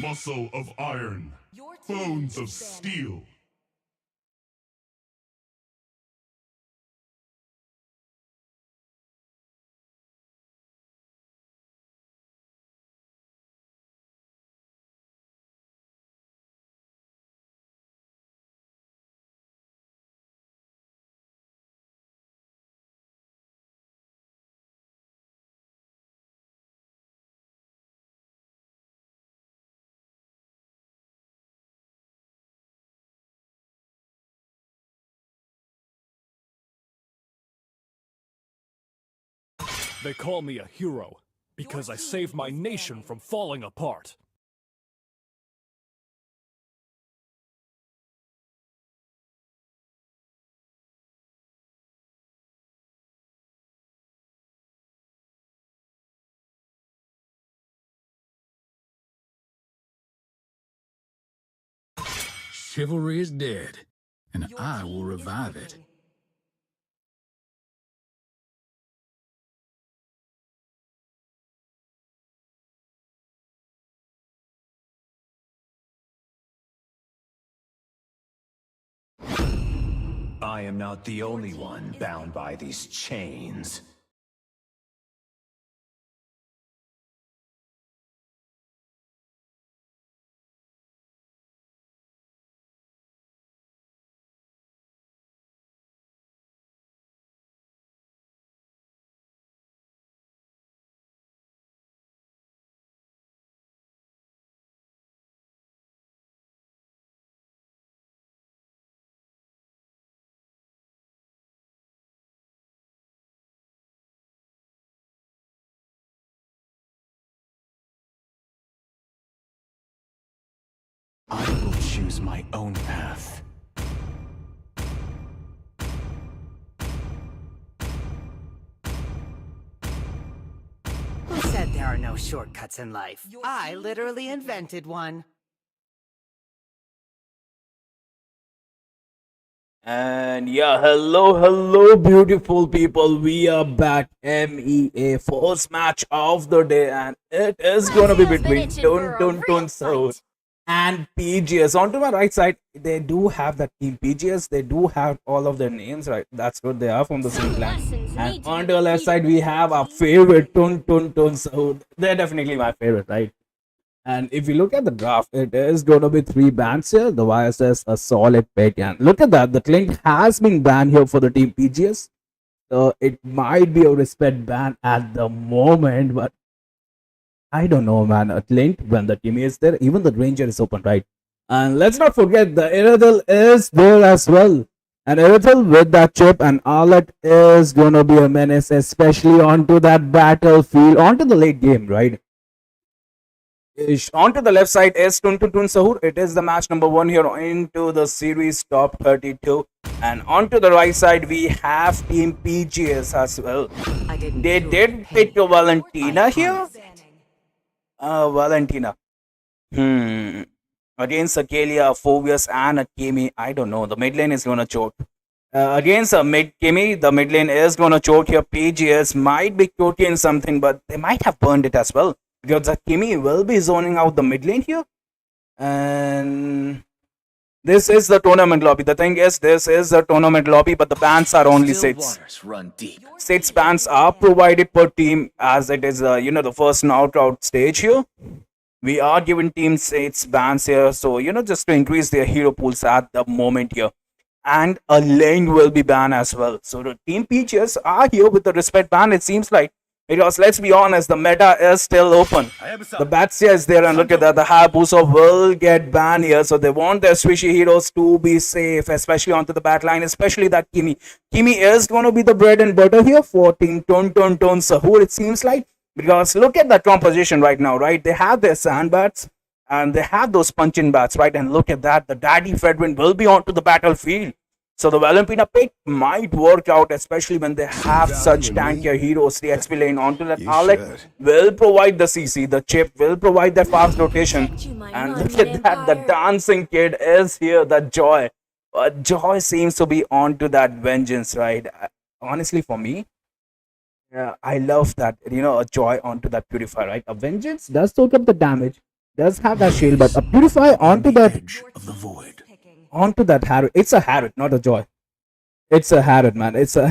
Muscle of iron, bones of steel. They call me a hero because I saved my nation from falling apart. Chivalry is dead, and I will revive it. I am not the only one bound by these chains. I will choose my own path. Who said there are no shortcuts in life? I literally invented one. And yeah, hello, beautiful people. We are back. MEA first match of the day, and it is gonna be between Tun South and PGS. On to my right side, they do have that team PGS. They do have all of their names right. That's good. They are from the same clan. And on to the left side, we have our favorite Tun South. They're definitely my favorite, right? And if you look at the draft, it is going to be 3 bans here. The YSS, a solid pick. And look at that. The Clint has been banned here for the team PGS. So it might be a respect ban at the moment. But I don't know, man. A Clint, when the team is there, even the Ranger is open, right? And let's not forget, the Irithel is there as well. And Irithel with that chip and Arlet is going to be a menace, especially onto that battlefield, onto the late game, right? Onto the left side is Tun Sahur. It is the match number 1 here into the series top 32. And onto the right side, we have Team PGS as well. They did pick Valentina here. Valentina. Against Akelia, Phobius, and Akemi. I don't know. The mid lane is going to choke. Against Kemi, the mid lane is going to choke here. PGS might be choking something, but they might have burned it as well. Because Akemi will be zoning out the mid lane here. And this is the tournament lobby. The thing is, this is the tournament lobby, but the bans are only 6. 6 bans are provided per team, as it is, the first knockout stage here. We are giving teams 6 bans here, so, just to increase their hero pools at the moment here. And a lane will be banned as well. So the team PGS are here with the respect ban, it seems like. Because let's be honest, the meta is still open. The Batsya is there, and look at that. The Hayabusa will get banned here. So they want their swishy heroes to be safe, especially onto the back line, especially that Kimi. Kimi is going to be the bread and butter here for Team Tun Sahur, it seems like. Because look at that composition right now, right? They have their sandbats and they have those punching bats, right? And look at that. The Daddy Fredwin will be onto the battlefield. So the Valentina pick might work out, especially when they have such tankier heroes. The XP lane onto that Alec will provide the CC. The chip will provide that fast rotation. And look at that. The dancing kid is here. The Joy. Joy seems to be onto that vengeance, right? Honestly, for me, I love that, a Joy onto that Purifier, right? A vengeance does soak up the damage, Does have that shield, but a Purify onto that Edge of the void. Harrod. It's a Harrod, not a Joy. It's a Harrod, man. It's a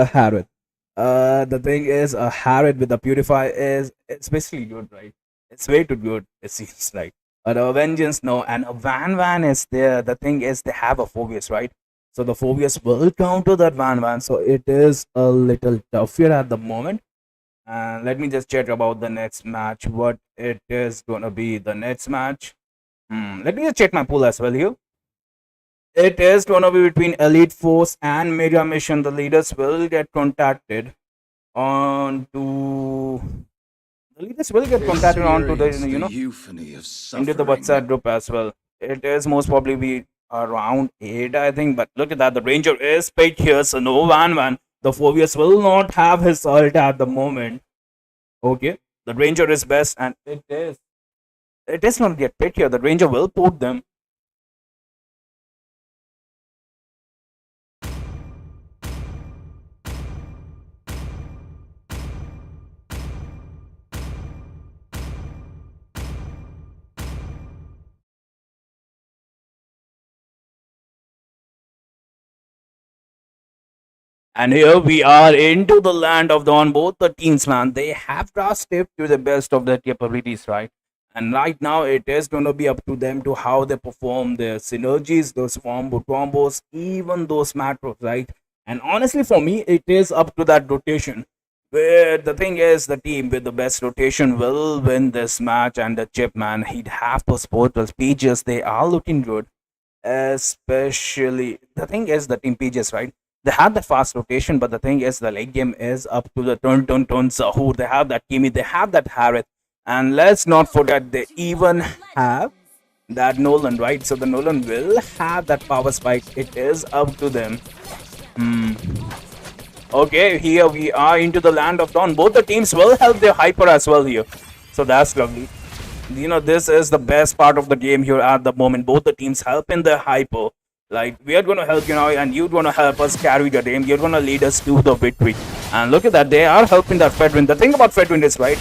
Harrod. The thing is, a Harrod with a Purify it's basically good, right? It's way too good. It seems like. But a Vengeance, no, and a Van is there. The thing is, they have a Phobius, right? So the Phobius will counter that Van. So it is a little tough here at the moment. And let me just check about the next match. What it is gonna be the next match. Let me just check my pool as well here. It is gonna be between Elite Force and Mega Mission. The leaders will get contacted onto onto the into the WhatsApp group as well. It is most probably be around 8, I think. But look at that, the Ranger is picked here, so no Van. The Phobius will not have his ult at the moment. Okay, the Ranger is best, and it is not get picked here. The Ranger will put them. And here we are into the land of Dawn. Both the teams, man, they have grasped to the best of their capabilities, right? And right now, it is going to be up to them to how they perform their synergies, those combo combos, even those macros, right? And honestly, for me, it is up to that rotation. Where the thing is, the team with the best rotation will win this match. And the chip, man, he'd have those portals. Pages, they are looking good. Especially, the thing is, the team Pages, right? They have the fast rotation, but the thing is, the late game is up to the turn Sahur. They have that Kimi, they have that Harith, and let's not forget they even have that Nolan, right? So the Nolan will have that power spike. It is up to them. Okay, here we are into the land of Dawn. Both the teams will help their hyper as well here, so that's lovely. You know, this is the best part of the game here at the moment. Both the teams help in their hyper. Like, we are going to help you now, and you're going to help us carry the game. You're going to lead us to the victory. And look at that, they are helping that Fedwind. The thing about Fedwind is, right,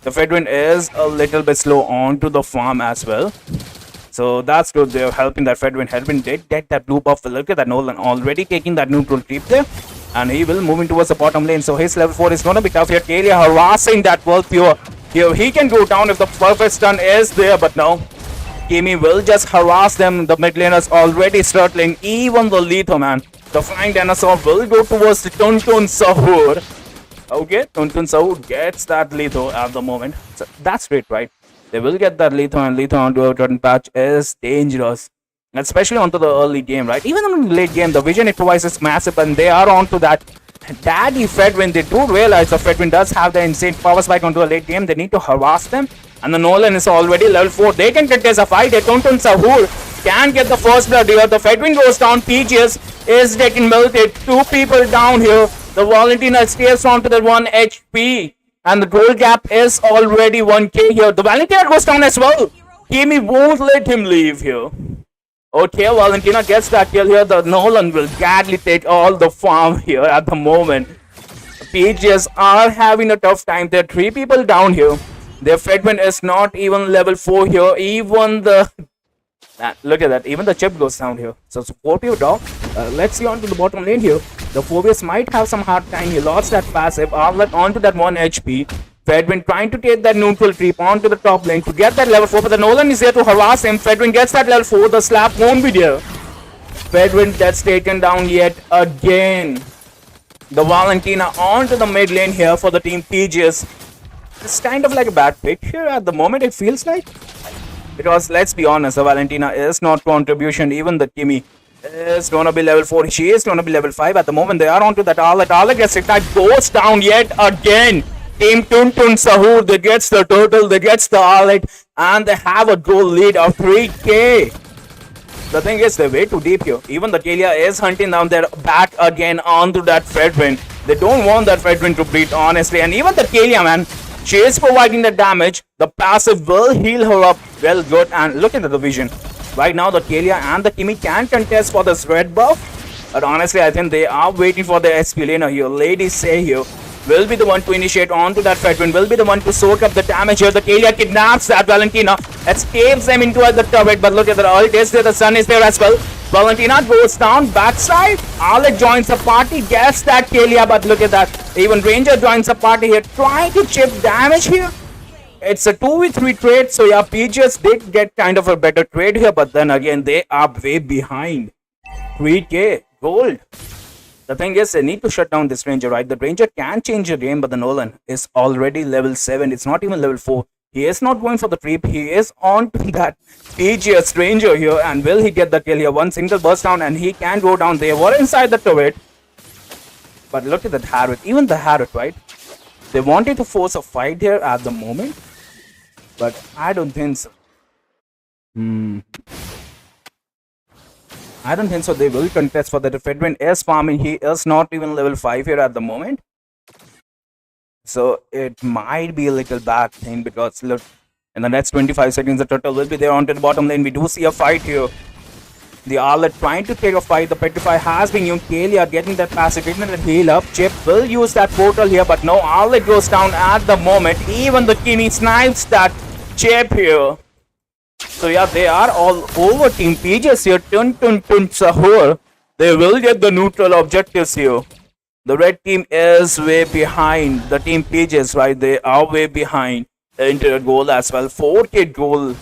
the Fedwind is a little bit slow on to the farm as well. So that's good. They're helping that Fedwind. Fedwind did get that blue buff. Look at that, Nolan already taking that neutral creep there. And he will moving towards the bottom lane. So his level 4 is going to be tough here. Kalia harassing that World Pure. Here he can go down if the perfect stun is there, but no. Kimi will just harass them. The mid laners already struggling. Even the Letho, man. The flying dinosaur will go towards the Tuntun Sahur. Okay, Tuntun Sahur gets that Letho at the moment. So that's great, right? They will get that Letho, and Letho onto a certain patch is dangerous. Especially onto the early game, right? Even in the late game, the vision it provides is massive, and they are onto that daddy Fedwind. They do realize the Fedwind does have the insane power spike onto a late game. They need to harass them. And the Nolan is already level 4. They can contest a fight. Tuntun Sahur can get the first blood here. The Fedwind goes down. PGS is getting melted. 2 people down here. The Valentina stays on to the 1 HP. And the goal gap is already 1k here. The Valentina goes down as well. Kimi won't let him leave here. Okay, Valentina gets that kill here. The Nolan will gladly take all the farm here at the moment. PGS are having a tough time. There are 3 people down here. Their Fedwind is not even level 4 here. Even the... look at that. Even the chip goes down here. So support your dog. Let's see onto the bottom lane here. The Phobius might have some hard time. He lost that passive. Outlet onto that 1 HP. Fedwind trying to take that neutral creep onto the top lane to get that level 4. But the Nolan is there to harass him. Fedwind gets that level 4. The slap won't be there. Fedwind gets taken down yet again. The Valentina onto the mid lane here for the team PGS. It's kind of like a bad pick here at the moment, it feels like. Because let's be honest, the Valentina is not contribution. Even the Kimi is going to be level 4. She is going to be level 5 at the moment. They are onto that Arlet. Arlet gets it. That goes down yet again. Team Tuntun Sahur, they gets the turtle, they gets the Arlet, and they have a goal lead of 3k. The thing is, they're way too deep here. Even the Kalia is hunting down their back again onto that Fedwind. They don't want that Fedwind to breathe, honestly. And even the Kalia, man, she is providing the damage. The passive will heal her up. Well, good. And look at the vision. Right now, the Kalia and the Kimi can contest for this red buff. But honestly, I think they are waiting for the SP laner here. Ladies say here. will be the one to initiate onto that Fedwin, will be the one to soak up the damage here. The Kalia kidnaps that Valentina, escapes them into the turret, but look at the ult is there, the sun is there as well. Valentina goes down, backside, Alec joins the party, gets that Kalia, but look at that, even Ranger joins the party here, trying to chip damage here. It's a 2v3 trade, so yeah, PGS did get kind of a better trade here, but then again, they are way behind. 3k gold. The thing is, they need to shut down this Ranger, right? The Ranger can change the game, but the Nolan is already level 7. It's not even level 4. He is not going for the creep. He is on to that PGS Ranger here. And will he get the kill here? One single burst down and he can go down. They were inside the turret. But look at that Harriet. Even the Harriet, right? They wanted to force a fight here at the moment. But I don't think so. I don't think so. They will contest for that. Fedwin is farming. He is not even level 5 here at the moment. So it might be a little bad thing because look, in the next 25 seconds, the turtle will be there onto the bottom lane. We do see a fight here. The Arlet trying to take a fight. The Petrify has been used. Kalia getting that passive, getting that heal up. Chip will use that portal here, but no, Arlet goes down at the moment. Even the Kimi snipes that Chip here. So yeah, they are all over Team PGS here. Tun Sahur. They will get the neutral objectives here. The red team is way behind. The Team PGS, right? They are way behind. Into a goal as well. 4k goal.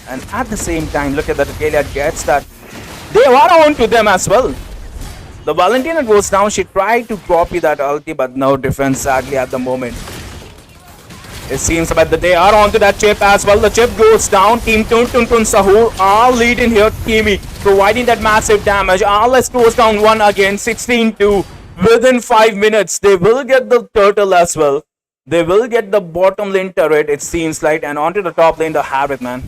And at the same time, look at that. Kalia gets that. They are on to them as well. The Valentina goes down. She tried to copy that ulti, but no defense sadly at the moment. It seems that they are onto that Chip as well. The Chip goes down. Team Tun Sahur are leading here. Kimi providing that massive damage. Arles goes down one again. 16-2. Within 5 minutes, they will get the turtle as well. They will get the bottom lane turret, it seems like. And onto the top lane, the Harriet, man.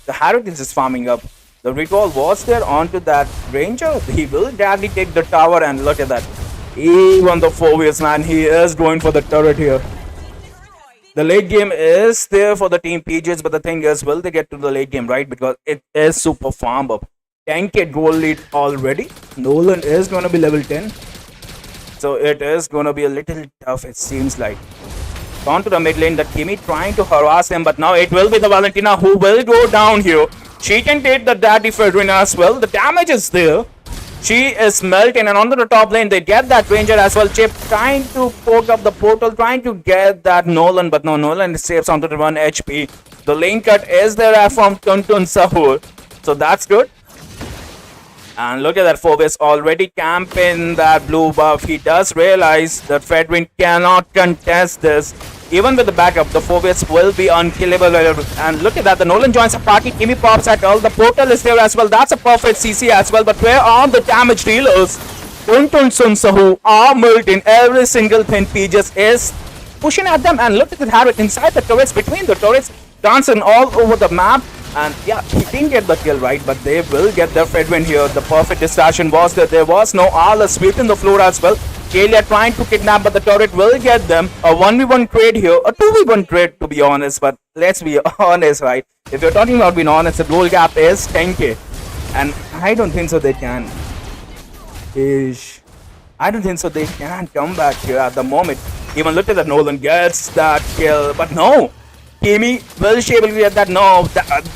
The Harriet is just farming up. The recall was there onto that Ranger. He will gladly take the tower and look at that. Even the 4vs, man. He is going for the turret here. The late game is there for the Team PGS, but the thing is, will they get to the late game, right? Because it is super farm up. 10k goal lead already. Nolan is going to be level 10. So it is going to be a little tough, it seems like. On to the mid lane, the Kimi trying to harass them, but now it will be the Valentina who will go down here. She can take the Daddy Fedrin as well. The damage is there. She is melting, and onto the top lane, they get that Ranger as well. Chip trying to poke up the portal, trying to get that Nolan, but no, Nolan saves onto the 1 HP. The lane cut is there from Tun Sahur, so that's good. And look at that, Phobos already camping that blue buff. He does realize that Fedwin cannot contest this. Even with the backup, the Phobos will be unkillable. And look at that, the Nolan joins the party. Kimi pops at all. The portal is there as well. That's a perfect CC as well. But where are the damage dealers? Tun Sahu are melting. Every single thing PGS is pushing at them. And look at the Harriet inside the turrets, between the turrets, dancing all over the map. And yeah, he didn't get the kill, right? But they will get their Fedwin here. The perfect distraction was that there was no Arla sweeping the floor as well. Kalia trying to kidnap, but the turret will get them. A 1v1 trade here. A 2v1 trade, to be honest. But let's be honest, right? If you're talking about being honest, the goal gap is 10k. And I don't think so they can. I don't think so they can come back here at the moment. Even look at that, Nolan gets that kill. But no. Kimi will she able to get that? No.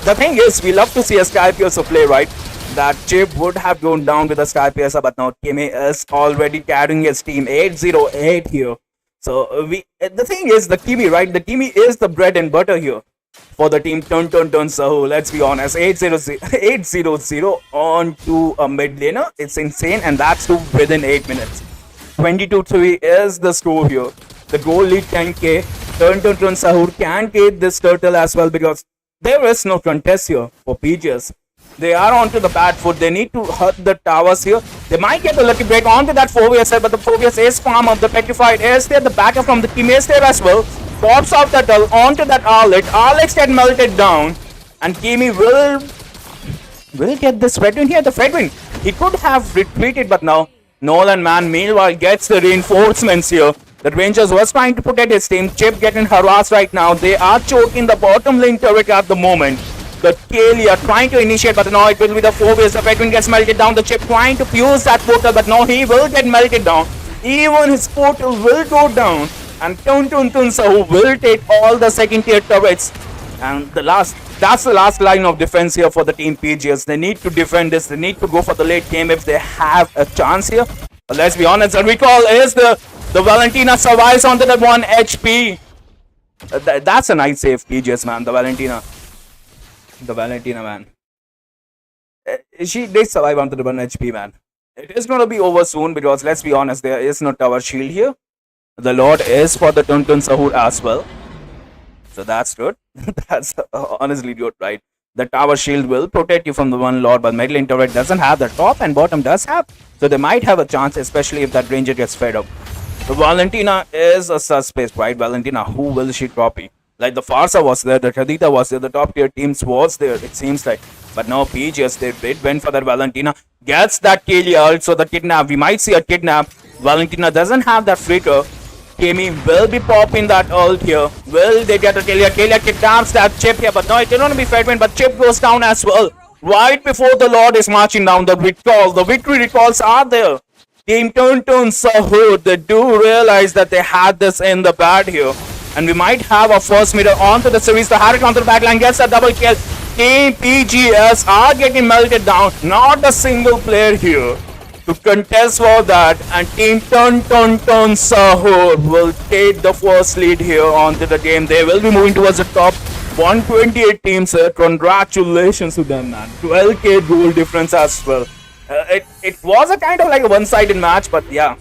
The thing is, we love to see a Sky Piercer play, right? That Chip would have gone down with a Sky Piercer, but now Kimi is already carrying his team. 808 here. So the thing is, the Kimi, right? The Kimi is the bread and butter here for the team. So let's be honest. 800 on to a mid laner. It's insane, and that's to within 8 minutes. 22-3 is the score here. The goal lead 10k. Tun Sahur can take this turtle as well because there is no contest here for PGS. They are onto the bad foot. They need to hurt the towers here. They might get a lucky break onto that 4vs, but the 4vs is farm up. The Petrified is there. The backup from the team is there as well. Pops out the turtle onto that Arlet. Arlet get melted down. And Kimi will get this Fedwin here. The Fedwin, he could have retreated, but now Nolan, man, meanwhile gets the reinforcements here. The Rangers was trying to protect his team. Chip getting harassed right now. They are choking the bottom lane turret at the moment. The Kalia trying to initiate, but now it will be the 4vs. The Fedwin gets melted down. The Chip trying to fuse that portal, but no, he will get melted down. Even his portal will go down, and Sahu will take all the second tier turrets. And that's the last line of defense here for the team PGS. They need to defend this. They need to go for the late game if they have a chance here. But let's be honest, the recall is the Valentina survives onto that 1 HP. That's a nice save, PGS, man. The Valentina, man. She did survive onto the 1 HP, man. It is going to be over soon because let's be honest, there is no tower shield here. The Lord is for the Sahur as well. So that's good. That's honestly good, right? The tower shield will protect you from the 1 Lord, but mid lane turret doesn't have. The top and bottom does have. So they might have a chance, especially if that ranger gets fed up. The Valentina is a suspect, right? Valentina, who will she copy? Like the Farsa was there, the Khadita was there, the top tier teams was there, it seems like. But now PGS, they did win for that Valentina. Gets that kill, also the kidnap. We might see a kidnap. Valentina doesn't have that flicker. Kami will be popping that ult here. Will they get a kill here? Kalia kidnaps that Chip here, but no, it didn't want to be Fedwin, but Chip goes down as well. Right before the Lord is marching down, the victory recalls are there. Team Sahur, they do realize that they had this in the bag here. And we might have a first meter onto the series. The Harriet onto the backline gets a double kill. Team PGS are getting melted down. Not a single player here to contest for that. And Team Sahur will take the first lead here onto the game. They will be moving towards the top 128 teams. Congratulations to them, man. 12k goal difference as well. It was a kind of like a one-sided match, but yeah.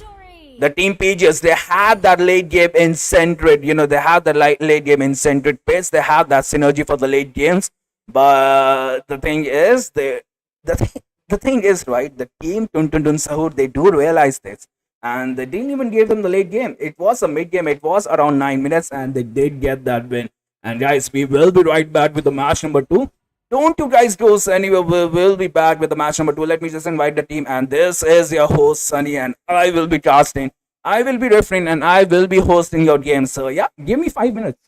The team PGS, they had that late game incentric, they have that late game incentric pace, they have that synergy for the late games. But the thing is, the thing is, right, the team Sahur, they do realize this. And they didn't even give them the late game. It was a mid game, it was around 9 minutes, and they did get that win. And guys, we will be right back with the match number 2. Don't you guys go anywhere. We'll be back with the match number 2. Let me just invite the team. And this is your host, Sunny. And I will be casting. I will be refereeing. And I will be hosting your game. So yeah, give me 5 minutes.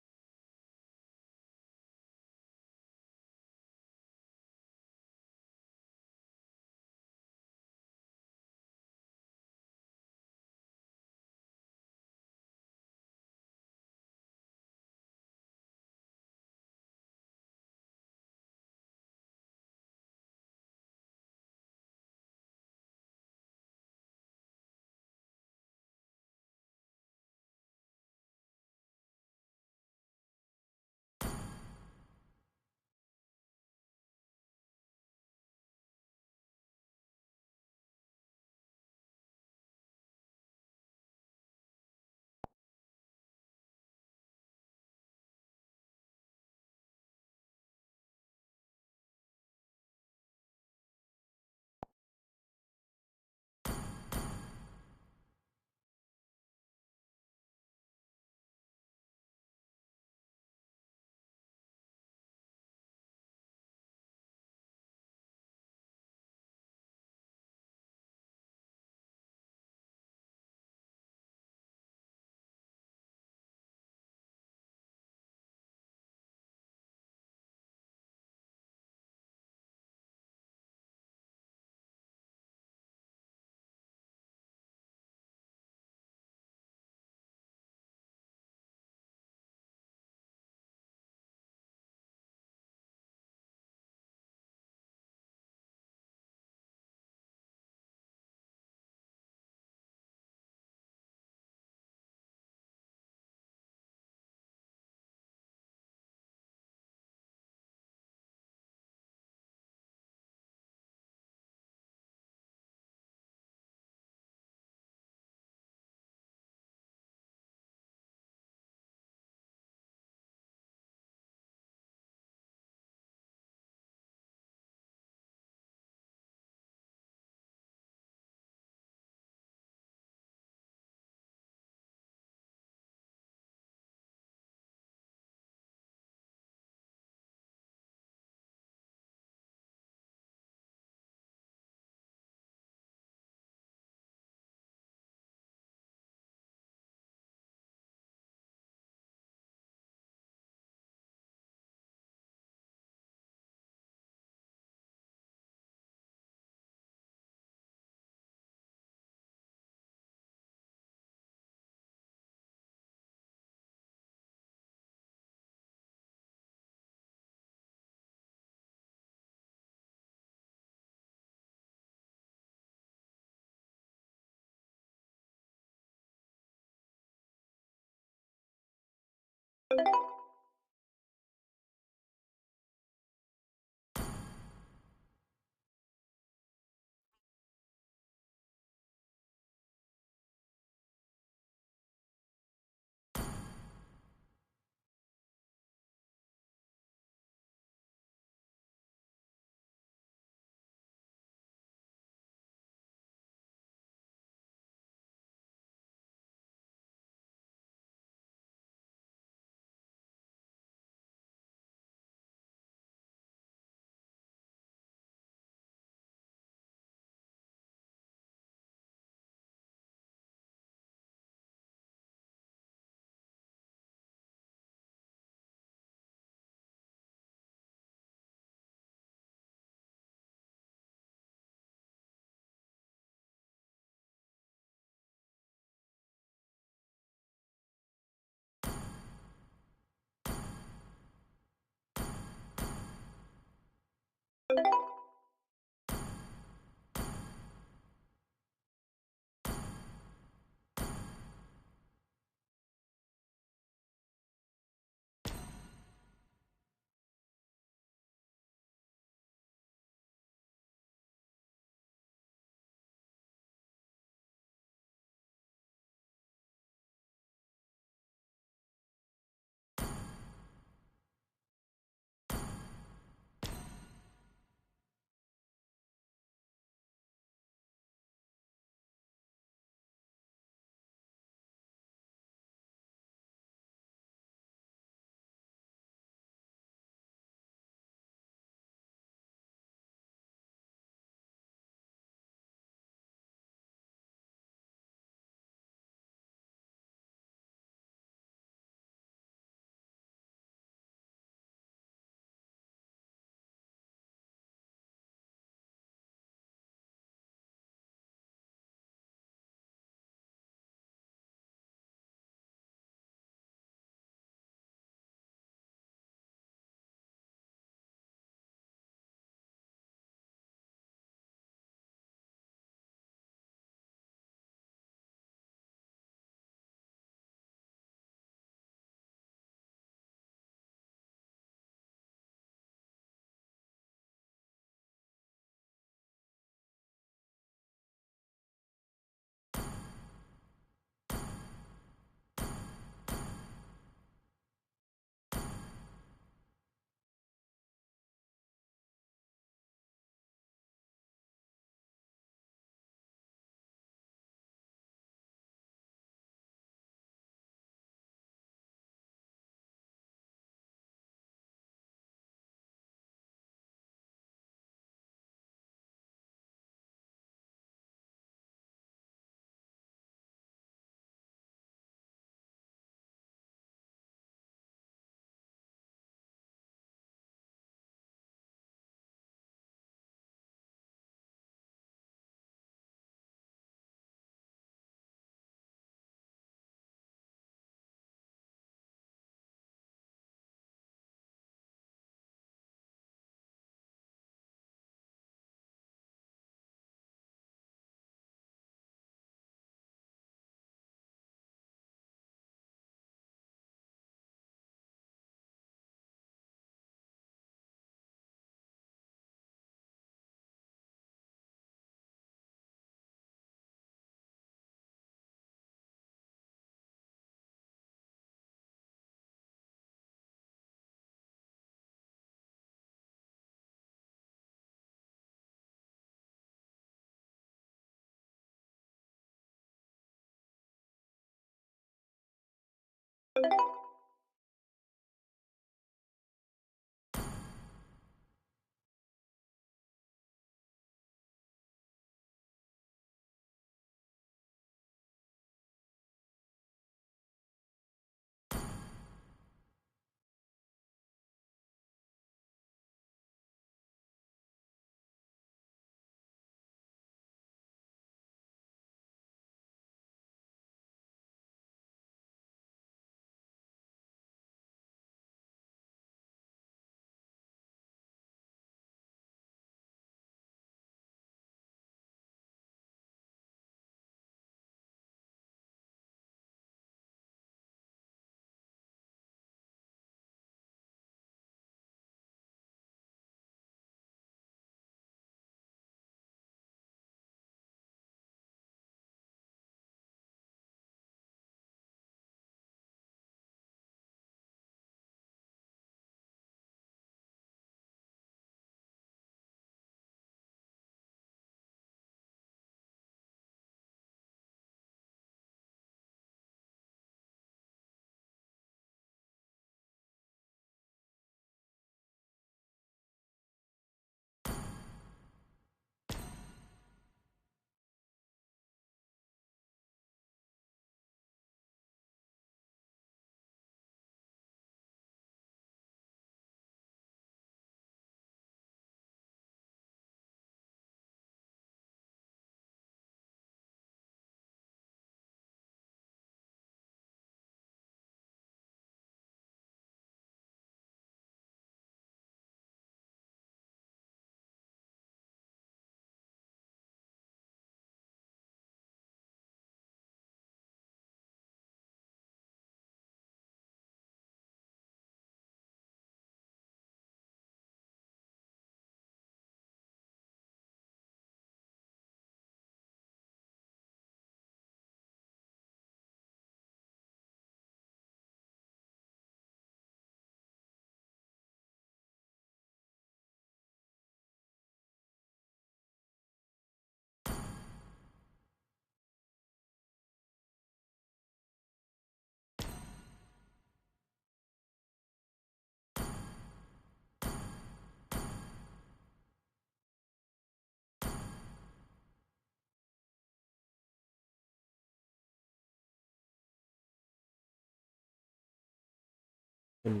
Let's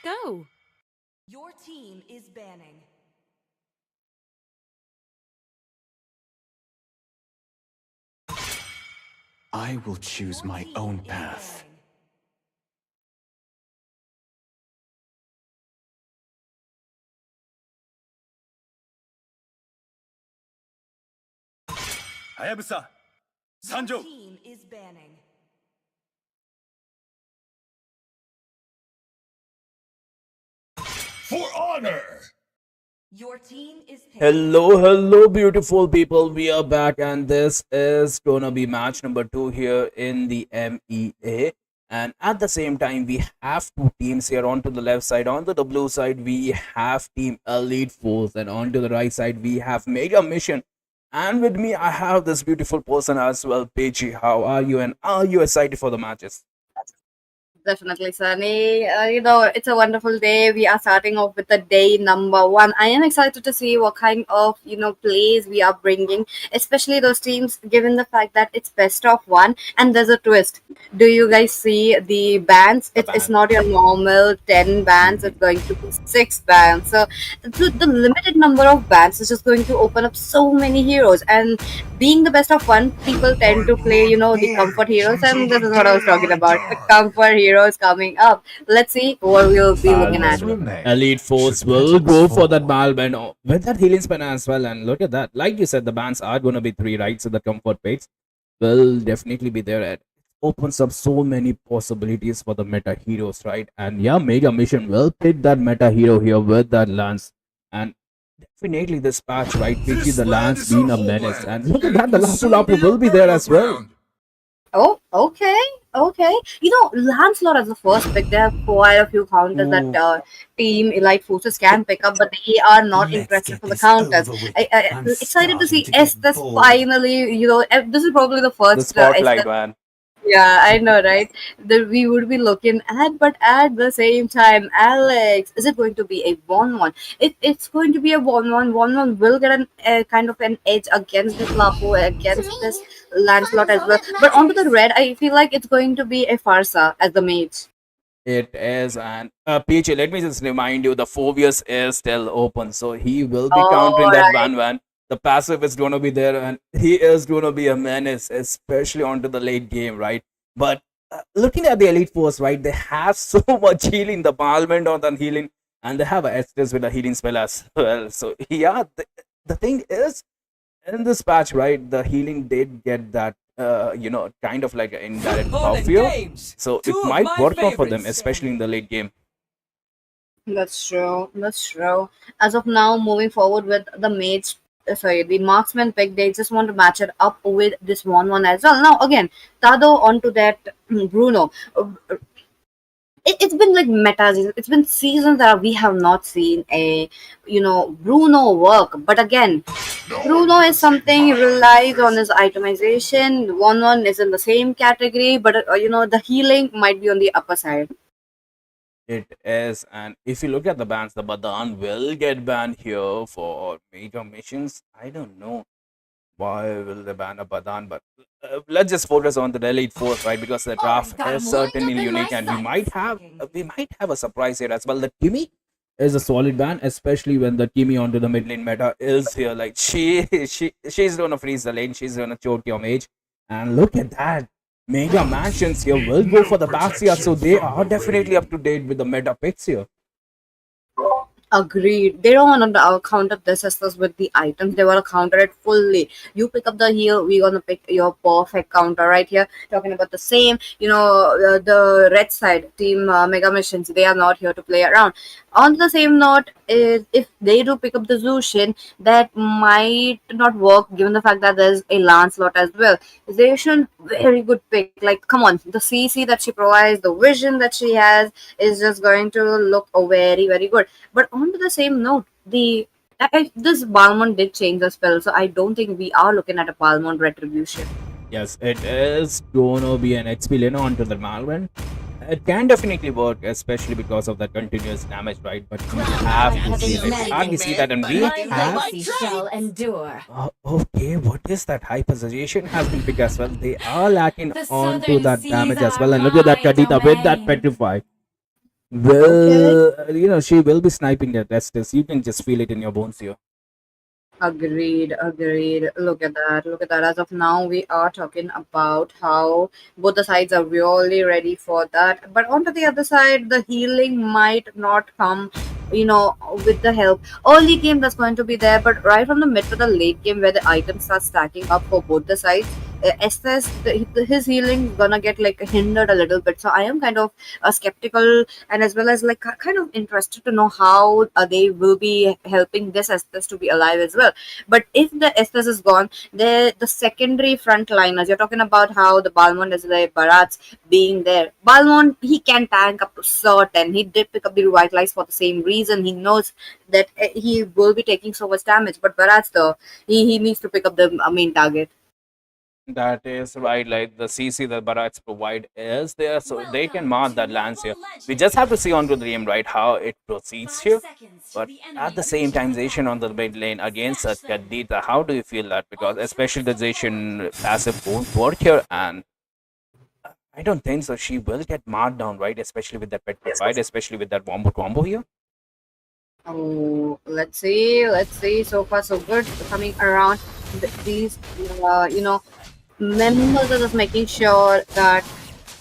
go. Your team is banning. I will choose my own path. Hayabusa, Sanjo. Your team is banning. For honor! Your team is Hello, beautiful people. We are back, and this is gonna be match number 2 here in the MEA. And at the same time, we have two teams here. Onto the left side, onto the blue side, we have Team Elite Force, and onto the right side, we have Mega Mission. And with me, I have this beautiful person as well, Peachy. How are you? And are you excited for the matches? Definitely, Sunny. It's a wonderful day. We are starting off with the day number 1. I am excited to see what kind of, plays we are bringing, especially those teams, given the fact that it's best of 1 and there's a twist. Do you guys see the bands? It's not your normal 10 bands, it's going to be 6 bands. So the limited number of bands is just going to open up so many heroes. And being the best of 1, people tend to play, the comfort heroes, and this is what I was talking about. The comfort heroes coming up. Let's see what we'll be looking at. Elite Force will go for that Balband with that healing spin as well. And look at that. Like you said, the bands are going to be 3, right? So the comfort picks will definitely be there. It opens up so many possibilities for the meta heroes, right? And yeah, Mega Mission will pick that meta hero here with that Lance. And definitely this patch, right? Picking the Lance being a menace. And look at that, the Lapu Lapu will be there as well. Oh, okay. Lancelot as the first pick, there are quite a few counters that Team Elite Forces can pick up, but they are not impressive for the counters. I'm excited to see Estes finally, this is probably the first The spotlight, man. Yeah, I know, right? That we would be looking at, but at the same time, Alex, is it going to be a 1-1? It's going to be a 1-1. 1-1 will get a kind of an edge against this Lapo, against this Lancelot as well. But onto the red, I feel like it's going to be a Farsa as the mage. It is, and PH, let me just remind you, the Phobius is still open, so he will be countering that Van. The passive is going to be there, and he is going to be a menace, especially onto the late game, right? But looking at the Elite Force, right, they have so much healing, the Balmond on the healing, and they have a Estes with a healing spell as well. So yeah, the thing is, in this patch, right, the healing did get that kind of like an indirect buff here. So it might work out for them, especially in the late game. That's true. That's true. As of now, moving forward with the mage, the marksman pick, they just want to match it up with this 1-1 as well. Now, again, Tado onto that Bruno. It's been like meta. It's been seasons that we have not seen a, Bruno work. But again, Bruno is something he relies on his itemization. 1-1 is in the same category, but the healing might be on the upper side. It is, and if you look at the bans, the Badan will get banned here for major missions. I don't know why will they ban a Badan, but let's just focus on the Elite Force, right? Because the draft is certainly unique, and we might have a surprise here as well. The Kimi is a solid ban, especially when the Kimi onto the mid lane meta is here. Like she's gonna freeze the lane, she's gonna choke your mage, and look at that. Mega Mansions here will go for the Baxia, so they are definitely up to date with the meta picks here. Agreed. They don't want to counter this as with the items. They want to counter it fully. You pick up the heal, we're gonna pick your perfect counter right here. Talking about the same, the red side team Mega Missions. They are not here to play around. On the same note, if they do pick up the Zushin, that might not work given the fact that there's a Lancelot as well. Zushin, very good pick. Like, come on, the CC that she provides, the vision that she has is just going to look very, very good. But on to the same note, this Balmond did change the spell, so I don't think we are looking at a Balmond retribution. Yes, it is gonna be an XP Leno onto the Malvern. It can definitely work, especially because of that continuous damage, right? But we have to see that. Hardly see that, and we have. shall endure. Okay, what is that? Hypersuggestion has been picked as well. They are lacking The onto southern that seas damage as are well. And look at that my Kadita with that domain. Petrify. Well, she will be sniping at Estes. You can just feel it in your bones here. Agreed, agreed. Look at that. Look at that. As of now, we are talking about how both the sides are really ready for that. But onto the other side, the healing might not come, with the help. Early game that's going to be there, but right from the mid to the late game where the items start stacking up for both the sides, Estes, his healing gonna get like hindered a little bit. So I am kind of skeptical and as well as like kind of interested to know how they will be helping this Estes to be alive as well. But if the Estes is gone, the secondary frontliners, you're talking about how the Balmond is there, Barats being there. Balmond, he can tank up to certain. He did pick up the Revitalize for the same reason. He knows that he will be taking so much damage. But Barats, though, he needs to pick up the main target. That is right, like the CC that Barats provide is there, so they can mark that lands here. We just have to see onto the game, right, how it proceeds here. But at the same time, Zacian on the mid lane against Kadita, how do you feel that? Because especially the Zacian passive won't work here, and I don't think so. She will get marked down, right? Especially with that pet fight, especially with that wombo combo here. Oh, let's see, let's see. So far, so good. Coming around these, members are just making sure that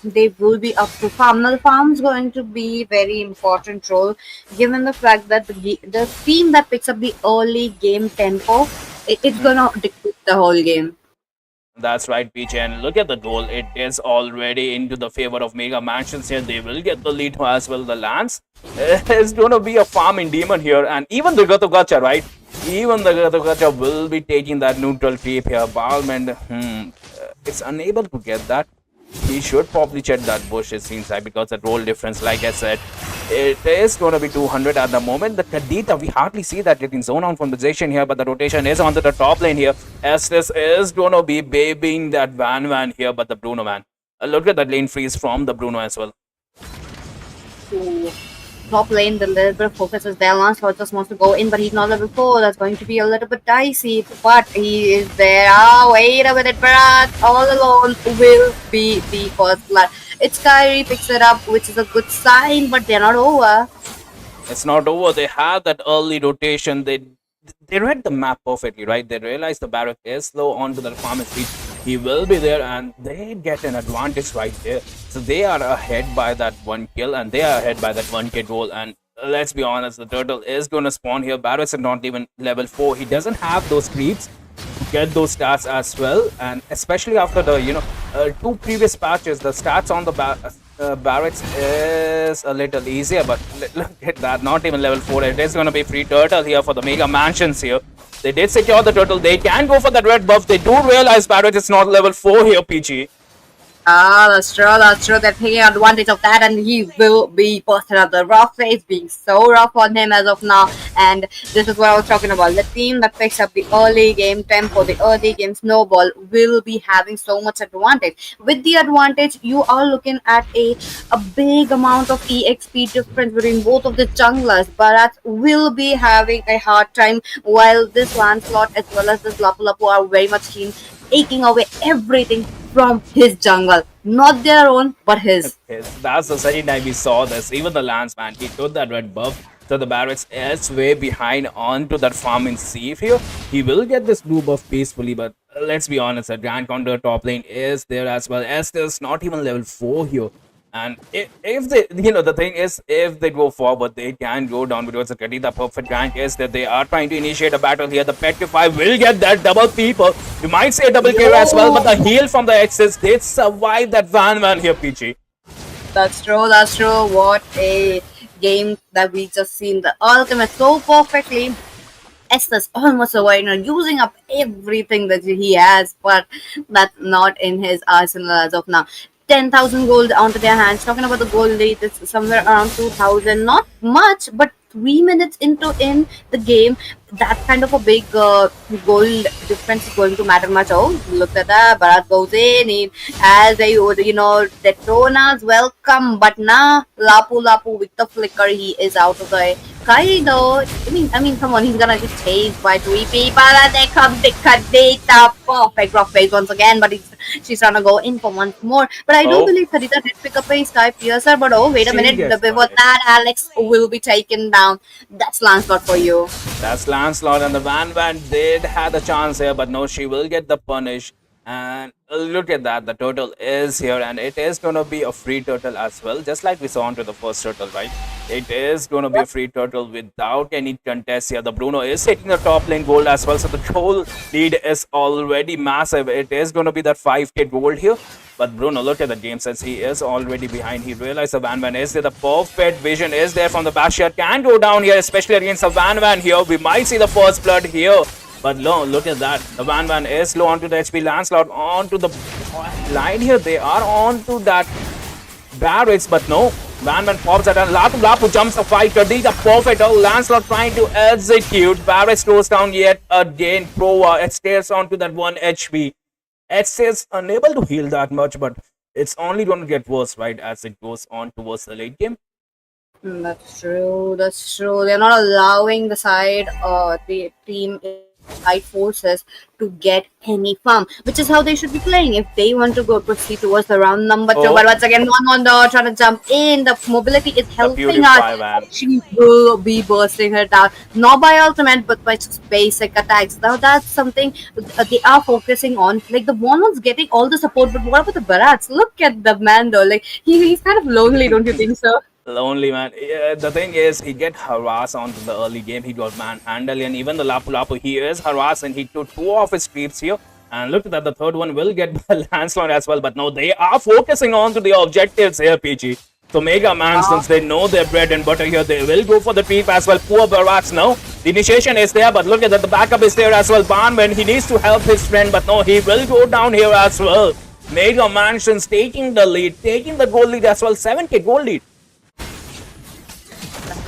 they will be up to farm. Now, the farm is going to be very important role, given the fact that the team that picks up the early game tempo, it's gonna dictate the whole game. That's right, Peach. And look at the goal. It is already into the favor of Mega Mansions here. They will get the lead as well. The Lance is going to be a farming demon here. And even the Gatogacha, right? Even the Gatogacha will be taking that neutral creep here. Balmond is unable to get that. He should probably check that bush, it seems like, because the roll difference, like I said, it is going to be 200 at the moment. The Kadita, we hardly see that getting zone out from the Zacian here, but the rotation is onto the top lane here. Estes is going to be babying that Van here, but the Bruno man. Look at that lane freeze from the Bruno as well. Top lane, the little bit of focus is there. Lancelot just wants to go in, but he's not level 4. That's going to be a little bit dicey, but he is there. Wait a minute, Barat all alone will be the first blood. It's Kyrie picks it up, which is a good sign, but they're not over. It's not over. They have that early rotation. They read the map perfectly, right? They realize the Barak is slow onto the farm speed. He will be there, and they get an advantage right there. So they are ahead by that 1 kill, and they are ahead by that 1k goal. And let's be honest, the turtle is going to spawn here. Barak is not even level 4. He doesn't have those creeps to get those stats as well. And especially after the 2 previous patches, the stats on the Barracks is a little easier, but look at that, not even level 4. It is going to be free turtle here for the Mega Mansions here. They did secure the turtle. They can go for that red buff. They do realize Barrett is not level 4 here, PG. That's true, that's true. They're taking advantage of that, and he will be posted up the rough face, being so rough on him as of now. And this is what I was talking about. The team that picks up the early game tempo, the early game snowball, will be having so much advantage. With the advantage, you are looking at a big amount of EXP difference between both of the junglers. Bharat will be having a hard time, while this Lancelot as well as this Lapu Lapu are very much keen, taking away everything from his jungle. Not their own, but his. That's the second time we saw this. Even the Lance man, he took that red buff. So the Barracks is way behind onto that farming sieve here. He will get this blue buff peacefully, but let's be honest, the Grand Counter top lane is there as well. Estes not even level 4 here. And if they, the thing is, if they go forward, they can go down because the Kadita perfect rank is that they are trying to initiate a battle here. The Petrify will get that double people. You might say double kill as well, but the heal from the X's did survive that Van here, PG. That's true, that's true. What a game that we just seen. The ultimate so perfectly. Estes almost avoided using up everything that he has, but that's not in his arsenal as of now. 10,000 gold onto their hands. Talking about the gold lead, it's somewhere around 2,000. Not much, but 3 minutes into in the game, that kind of a big goal difference is going to matter much. Oh, look at that! Bharat goes in as a Detona's welcome, but now Lapu with the flicker, he is out of the way. Kaido, come on, he's gonna get chased by 3 people, and they come to Kadita. Perfect rock phase once again, but she's trying to go in for once more. But I do believe Kadita did pick up a Sky Piercer, but oh, wait a minute, before that, Alex will be taken down. That's Lancelot for you. That's Lancelot, and the Van did have the chance here, but no, she will get the punish. And look at that, the turtle is here, and it is going to be a free turtle as well, just like we saw onto the first turtle, right? It is going to be a free turtle without any contest here. The Bruno is taking the top lane gold as well, so the gold lead is already massive. It is going to be that 5k gold here. But Bruno, look at the game sense. He is already behind. He realized the Van is there. The perfect vision is there from the backshot. Can go down here, especially against the Van here. We might see the first blood here. But look at that. The Van is low onto the HP. Lancelot onto the line here. They are onto that barracks, but no. Van pops at and Lapu jumps the fight. These are perfect. Oh, Lancelot trying to execute. Barracks goes down yet again. Prova. It stays onto that 1 HP. It says unable to heal that much, but it's only going to get worse, right, as it goes on towards the late game. That's true. That's true. They're not allowing the team side forces to get any farm, which is how they should be playing if they want to proceed towards the round number 2. But once again, one trying to jump in. The mobility is helping us. She will be bursting her down, not by ultimate, but by just basic attacks. Now that's something they are focusing on. Like the one's getting all the support, but what about the Barats? Look at the man though. Like he's kind of lonely, don't you think so? Lonely, man. Yeah, the thing is, he get harassed onto the early game. He got manhandled, and even the Lapu, he is harassed, and he took 2 of his creeps here. And look at that, the third one will get Lancelot as well. But no, they are focusing on to the objectives here, PG. So Mega Man, since they know their bread and butter here, they will go for the creep as well. Poor Barats, no. The initiation is there, but look at that, the backup is there as well. Barnman, he needs to help his friend, but no, he will go down here as well. Mega Mansions taking the lead, taking the gold lead as well. 7k gold lead.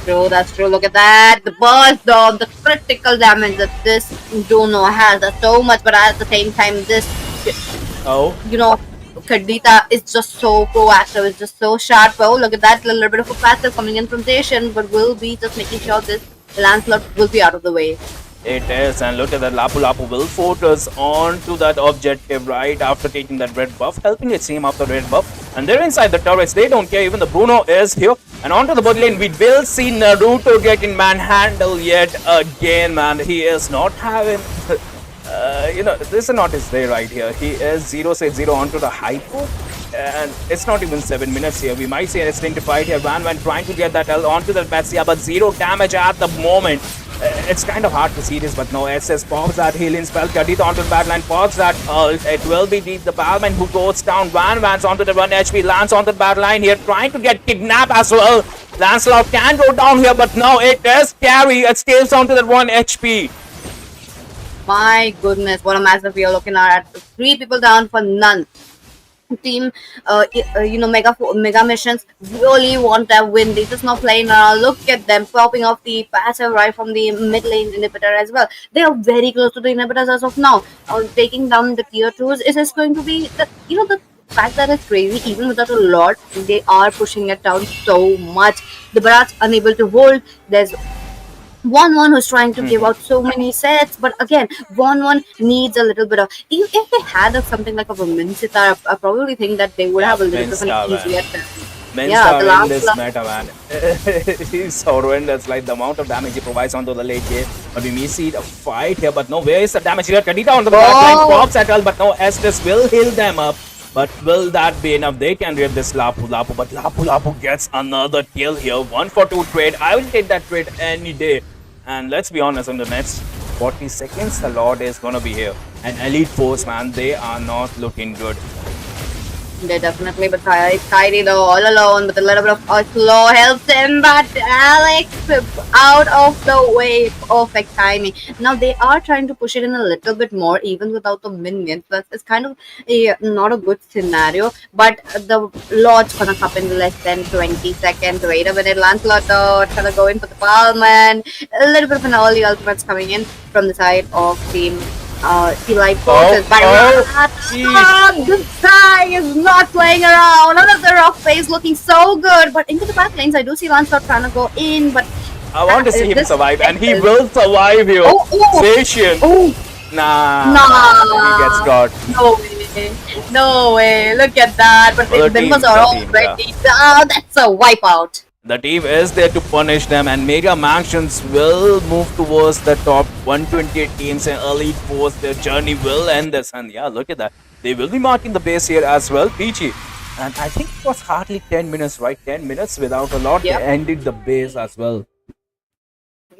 That's true. Look at that. The burst of the critical damage that this Juno has. That's so much, but at the same time, this Kadita is just so proactive. It's just so sharp. Oh, look at that. A little bit of a passive coming in from Station, but we'll be just making sure this Lancelot will be out of the way. It is, and look at that, Lapu will focus on to that objective right after taking that red buff, helping its team up the red buff. And they're inside the turrets, they don't care, even the Bruno is here. And onto the bot lane, we will see Naruto getting manhandled yet again, man. He is not having, this is not his day right here. He is 0-0 onto the hypo. And it's not even 7 minutes here. We might see an extended fight here. Van trying to get that L onto the Batsia, but 0 damage at the moment. It's kind of hard to see this, but no, SS pops that healing spell. Kadita onto the battleline, pops that ult. It will be the Batman who goes down. Van's onto the 1 HP, Lance onto the battleline here, trying to get kidnapped as well. Lancelot can go down here, but no, it is carry. It stays onto that 1 HP. My goodness, what a matchup we are looking at. 3 people down for none. Team mega missions really want that win. They just not playing around. Look at them popping off the passive right from the mid lane inhibitor as well. They are very close to the inhibitors as of now. Taking down the tier 2s is going to be the fact that it's crazy. Even without a lot, they are pushing it down so much. The Barats unable to hold. There's 1-1 who's trying to give out so many sets, but again, 1-1 needs a little bit of. If they had something like a Minsita, I probably think that they would have a little bit of an easier time. Minsta in this meta, man. He's horrendous, like the amount of damage he provides onto the late game. But we may see a fight here, but no, where is the damage here? Kadita on the backline, pops at all, but no, Estes will heal them up. But will that be enough? They can get this Lapu, but Lapu gets another kill here. 1-for-2 trade. I will take that trade any day. And let's be honest, in the next 40 seconds, the Lord is going to be here. And Elite Force, man, they are not looking good. They definitely, but Kyrie though all alone with a little bit of slow helps him, but Alex out of the way, perfect timing. Now they are trying to push it in a little bit more, even without the minions. But it's kind of not a good scenario. But the lot's gonna happen in less than 20 seconds. Wait a minute, Lancelot though trying to go in for the Palman. A little bit of an early ultimates coming in from the side of team. Eli forces, but this guy is not playing around. Another rough phase looking so good, but into the back lanes, I do see Lancelot trying to go in, but I want to see him survive, and he will survive here. Patient. Nah, he gets got. No way. No way. Look at that. But the members are already down. That's a wipeout. The team is there to punish them, and MEAxFEAI will move towards the top 128 teams and Elite Force. Their journey will end this, and yeah, look at that. They will be marking the base here as well, PG. And I think it was hardly 10 minutes, right? 10 minutes without a lot. They ended the base as well.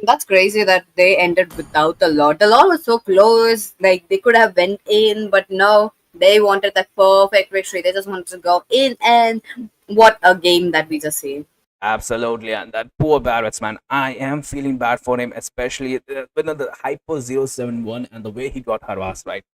That's crazy that they ended without a lot. The lot was so close, like they could have went in, but no, they wanted that perfect victory. They just wanted to go in, and what a game that we just see. Absolutely, and that poor Barrett's man, I am feeling bad for him, especially with the Hyper 071 and the way he got harassed, right?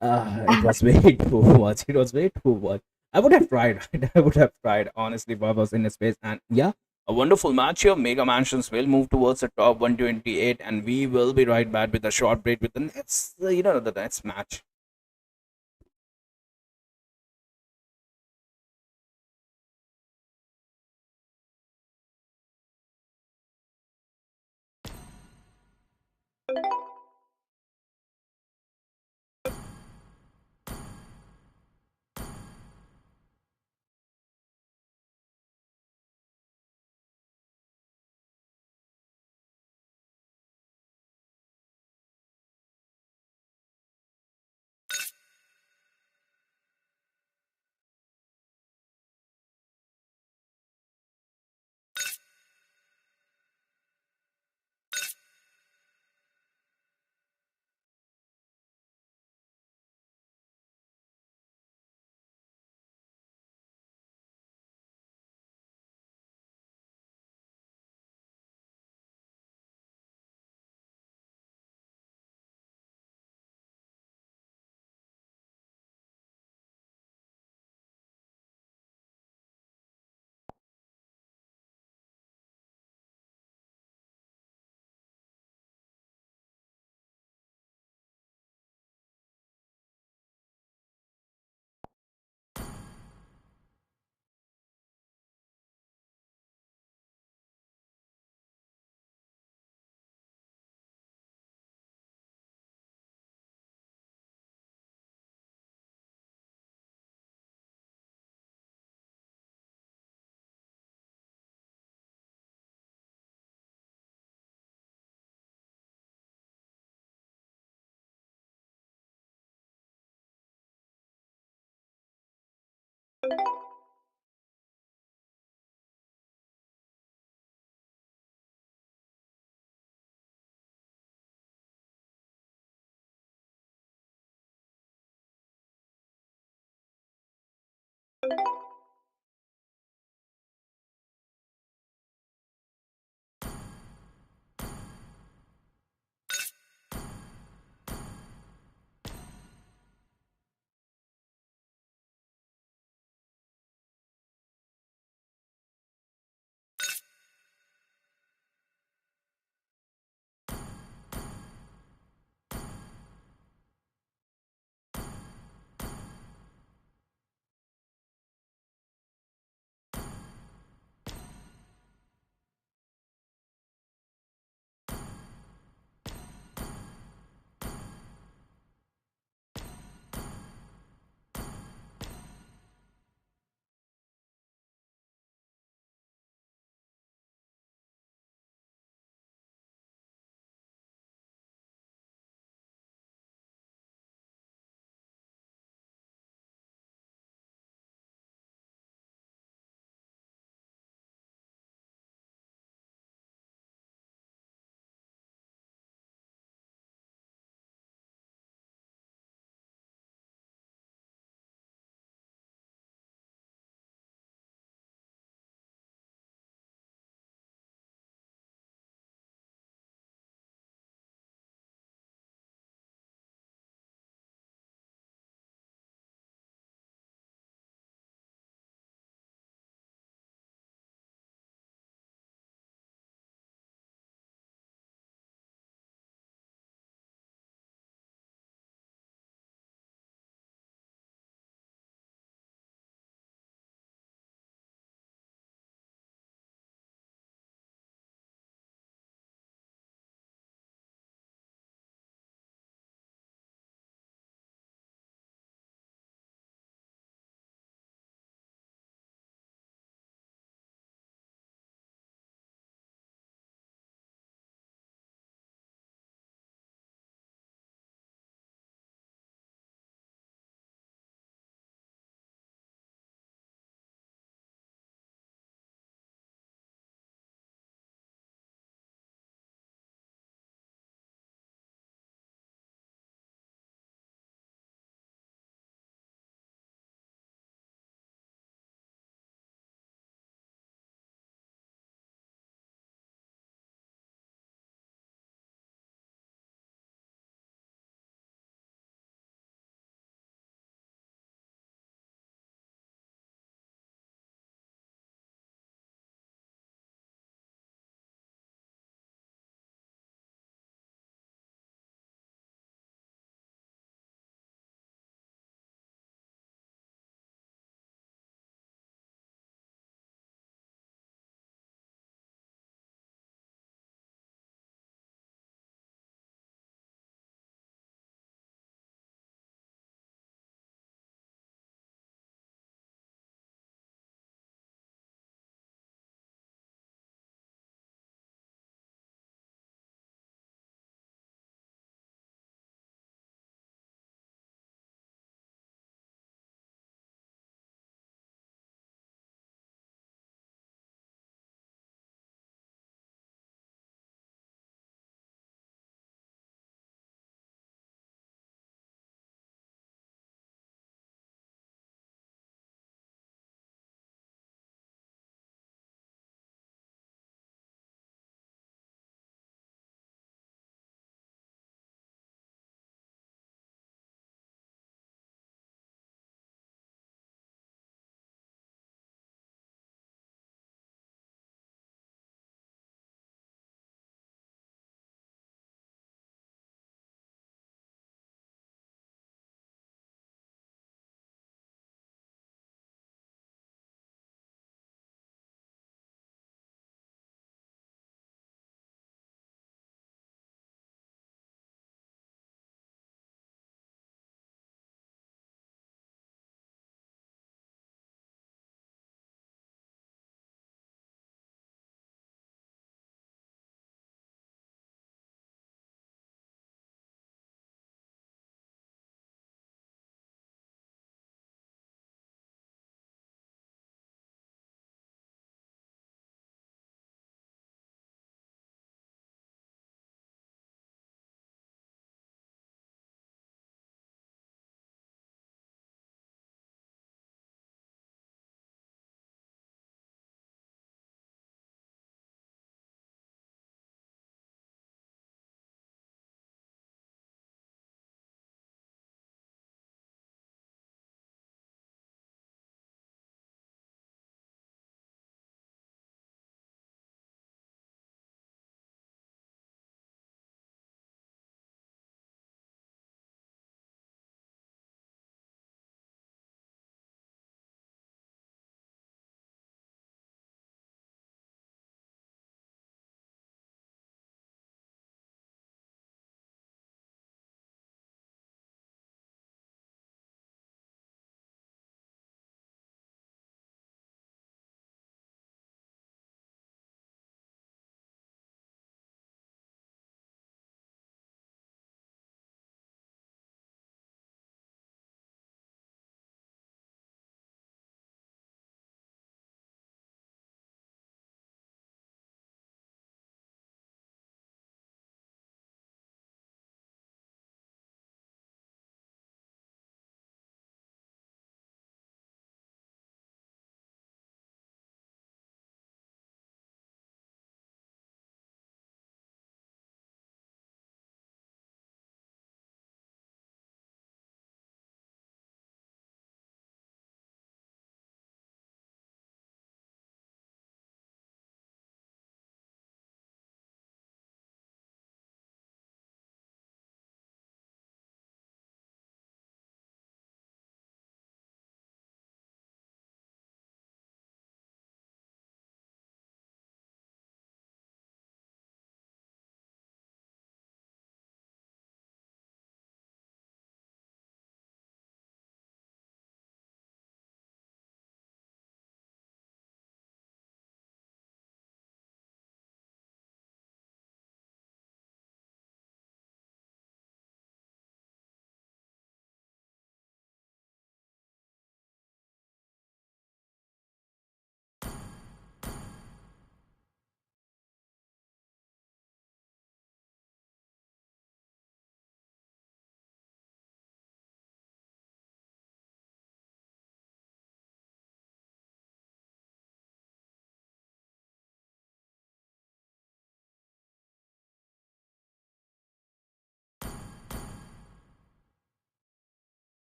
It was way too much. It was way too much. I would have tried, right? I would have tried, honestly, if I was in his space. And yeah, a wonderful match here. MEAxFEAI will move towards the top 128, and we will be right back with a short break with the next, the next match.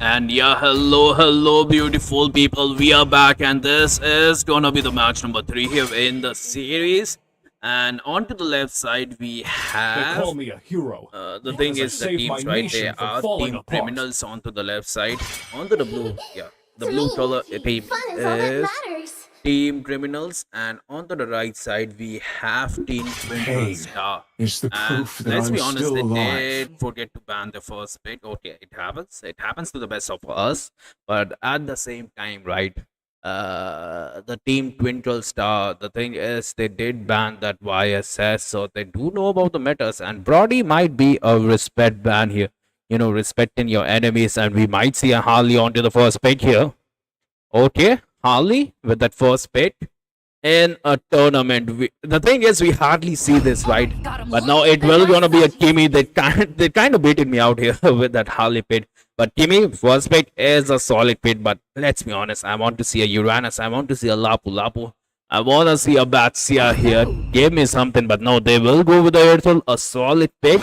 And yeah, hello, beautiful people. We are back, and this is gonna be the match number 3 here in the series. And on to the left side, we They have. call me a hero. The thing because I is, the saved my teams right nation there from are falling team apart. criminals onto the left side. Onto the blue, yeah, the To blue me, color team fun is all that is matters. team criminals, and onto the right side we have team twinkle Pain star. is the And proof that let's I'm be honest, still they alive. did forget to ban the first pick. Okay, it happens. It happens to the best of us. But at the same time, right? The team twinkle star. The thing is, they did ban that YSS, so they do know about the metas. And Brody might be a respect ban here. You know, respecting your enemies, and we might see a Harley onto the first pick here. Okay, Harley with that first pick in a tournament. The thing is, we hardly see this, right? But now it will gonna be a Kimi. They kind of baited me out here with that Harley pit. But Kimi first pick is a solid pit. But let's be honest, I want to see a Uranus. I want to see a Lapu Lapu. I want to see a Batsia here. Give me something. But no, they will go with the Airful, a solid pick.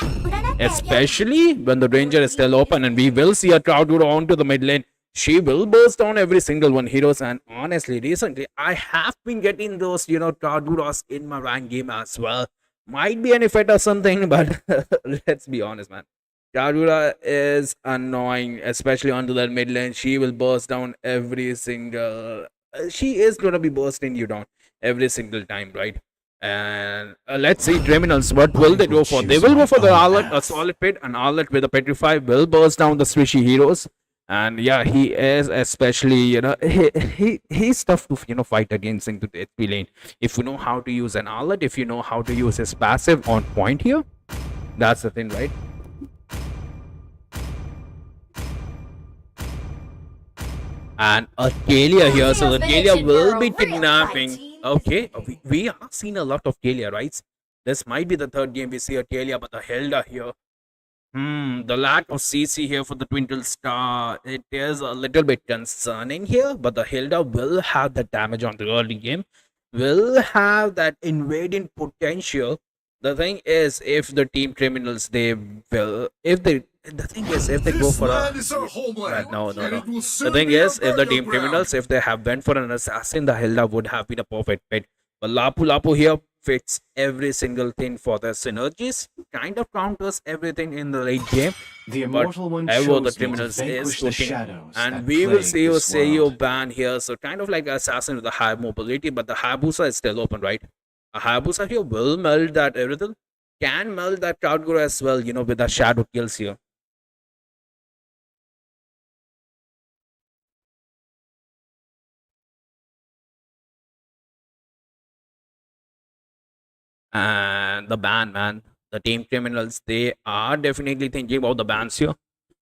Especially when the Ranger is still open, and we will see a Troutwood onto the mid lane. She will burst on every single one heroes. And honestly, recently I have been getting those, Troutwoods in my rank game as well. Might be an effect or something, but let's be honest, man. Troutwood is annoying, especially onto that mid lane. She will burst down every single. She is gonna be bursting you down every single time, right? And let's see, criminals. What will they go for? They will go for the Arlet, a solid pit, and Arlet with a petrify will burst down the swishy heroes. And yeah, he is especially, he's tough to, fight against into the HP lane. If you know how to use an Arlet, if you know how to use his passive on point here, that's the thing, right? And a Kalia here, so the Kalia will be kidnapping. Okay, we are seeing a lot of Kalia, right? This might be the third game we see a Kalia, but the Hilda here. The lack of CC here for the Twinkle Star, it is a little bit concerning here, but the Hilda will have the damage on the early game, will have that invading potential. The thing is, if the team criminals, they will, if they, the thing is, if they go for a, no. The thing is, if the team criminals, if they have went for an assassin, the Hilda would have been a perfect pick. But Lapu Lapu here fits every single thing for their synergies, kind of counters everything in the late game. The immortal one Ever the chose me to criminals is vanquish the cooking, shadows and that we will plague see this Seiyuu world. ban here. So kind of like assassin with a high mobility, but the Hayabusa is still open, right? A Hayabusa here will melt that Erythel, can melt that Troutguru as well, with the shadow kills here. And the ban, man, the team criminals, they are definitely thinking about the bans here,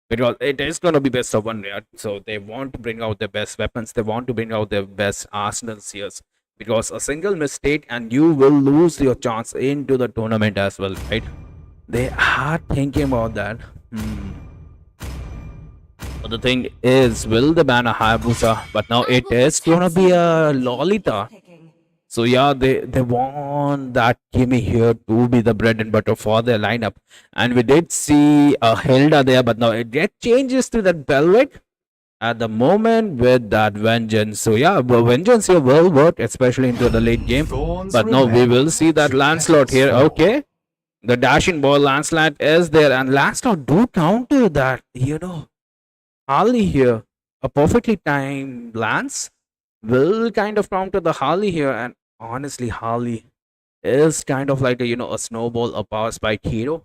because it is going to be best of one, right? So they want to bring out their best weapons, they want to bring out their best arsenals here, because a single mistake and you will lose your chance into the tournament as well, right? They are thinking about that. But the thing is, will they ban a Hayabusa? But now it is gonna be a Lolita. So yeah, they want that Kimi here to be the bread and butter for their lineup. And we did see a Hilda there, but now it get changes to that Belwick at the moment with that Vengeance. So yeah, the Vengeance here will work, especially into the late game. But now we will see that Lancelot here. Okay, the dashing boy Lancelot is there, and Lancelot do counter that, Harley here. A perfectly timed Lance will kind of counter the Harley here. And honestly, Harley is kind of like a snowball, a power spike hero.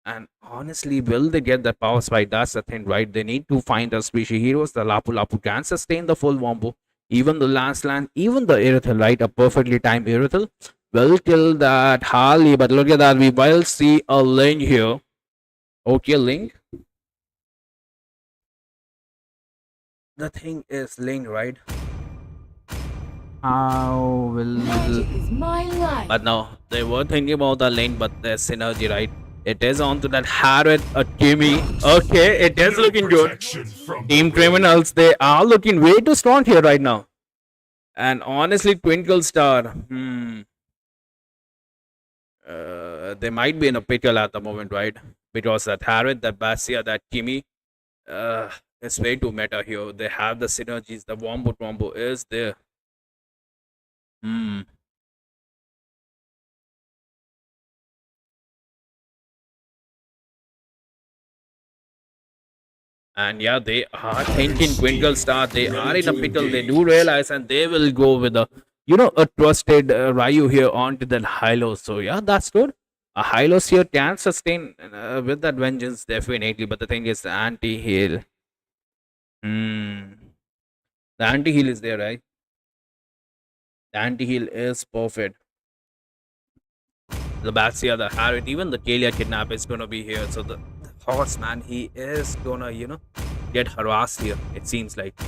And honestly, will they get that power spike? That's the thing, right? They need to find the species heroes. The Lapu Lapu can sustain the full wombo. Even the Lanceland, even the Erythel, right? A perfectly timed Erythel will kill that Harley. But look at that, we will see a Ling here. Okay, Ling. The thing is Ling, right? How will... But no, they were thinking about the lane, but there's synergy, right? It is on to that Harriet, a Kimi. Okay, it is looking good. Team criminals, they are looking way too strong here right now. And honestly, Twinkle Star, they might be in a pickle at the moment, right? Because that Harriet, that Basia, that Kimi, It's way too meta here. They have the synergies. The wombo is there. Hmm. And yeah, they are thinking Twinkle Star. They are in a pickle. They do realize, and they will go with a trusted Ryu here onto that Hylos. So yeah, that's good. A Hylos here can sustain with that vengeance definitely. But the thing is, the anti-heal. Hmm. The anti-heal is there, right? The anti-heal is perfect. The Batsia, the Harriet, even the Kalia kidnap is gonna be here. So the horseman, he is gonna, get harassed here, it seems like.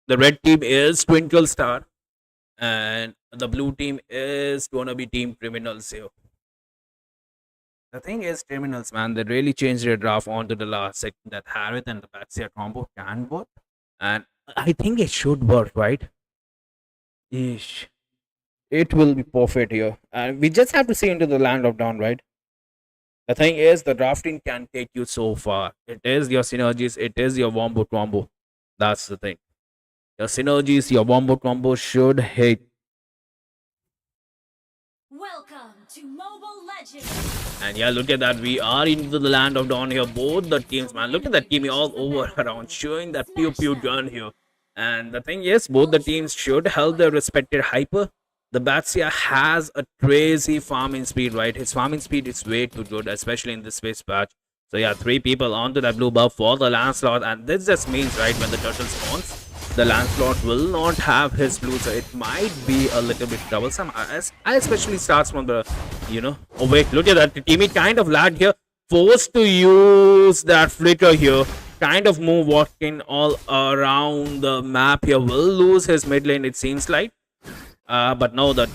The red team is Twinkle Star, and the blue team is gonna be Team Criminals here. The thing is, Criminals, man, they really changed their draft onto the last second. That Harriet and the Batsia combo can work, and I think it should work, right? Ish. It will be perfect here. And we just have to see into the land of dawn, right? The thing is, the drafting can take you so far. It is your synergies, it is your wombo combo. That's the thing. Your synergies, your wombo combo should hit. Welcome to Mobile Legends. And yeah, look at that. We are into the land of dawn here. Both the teams, man. Look at that team all over around, showing that pew pew gun here. And the thing is, both the teams should help their respected hyper. The Batsia has a crazy farming speed, right? His farming speed is way too good, especially in this space patch. So yeah, 3 people onto that blue buff for the Lancelot. And this just means, right, when the turtle spawns, the Lancelot will not have his blue. So it might be a little bit troublesome. I especially starts from the, Oh wait, look at that. The teammate kind of lagged here. Forced to use that flicker here. Kind of move walking all around the map here. Will lose his mid lane, it seems like. But no, the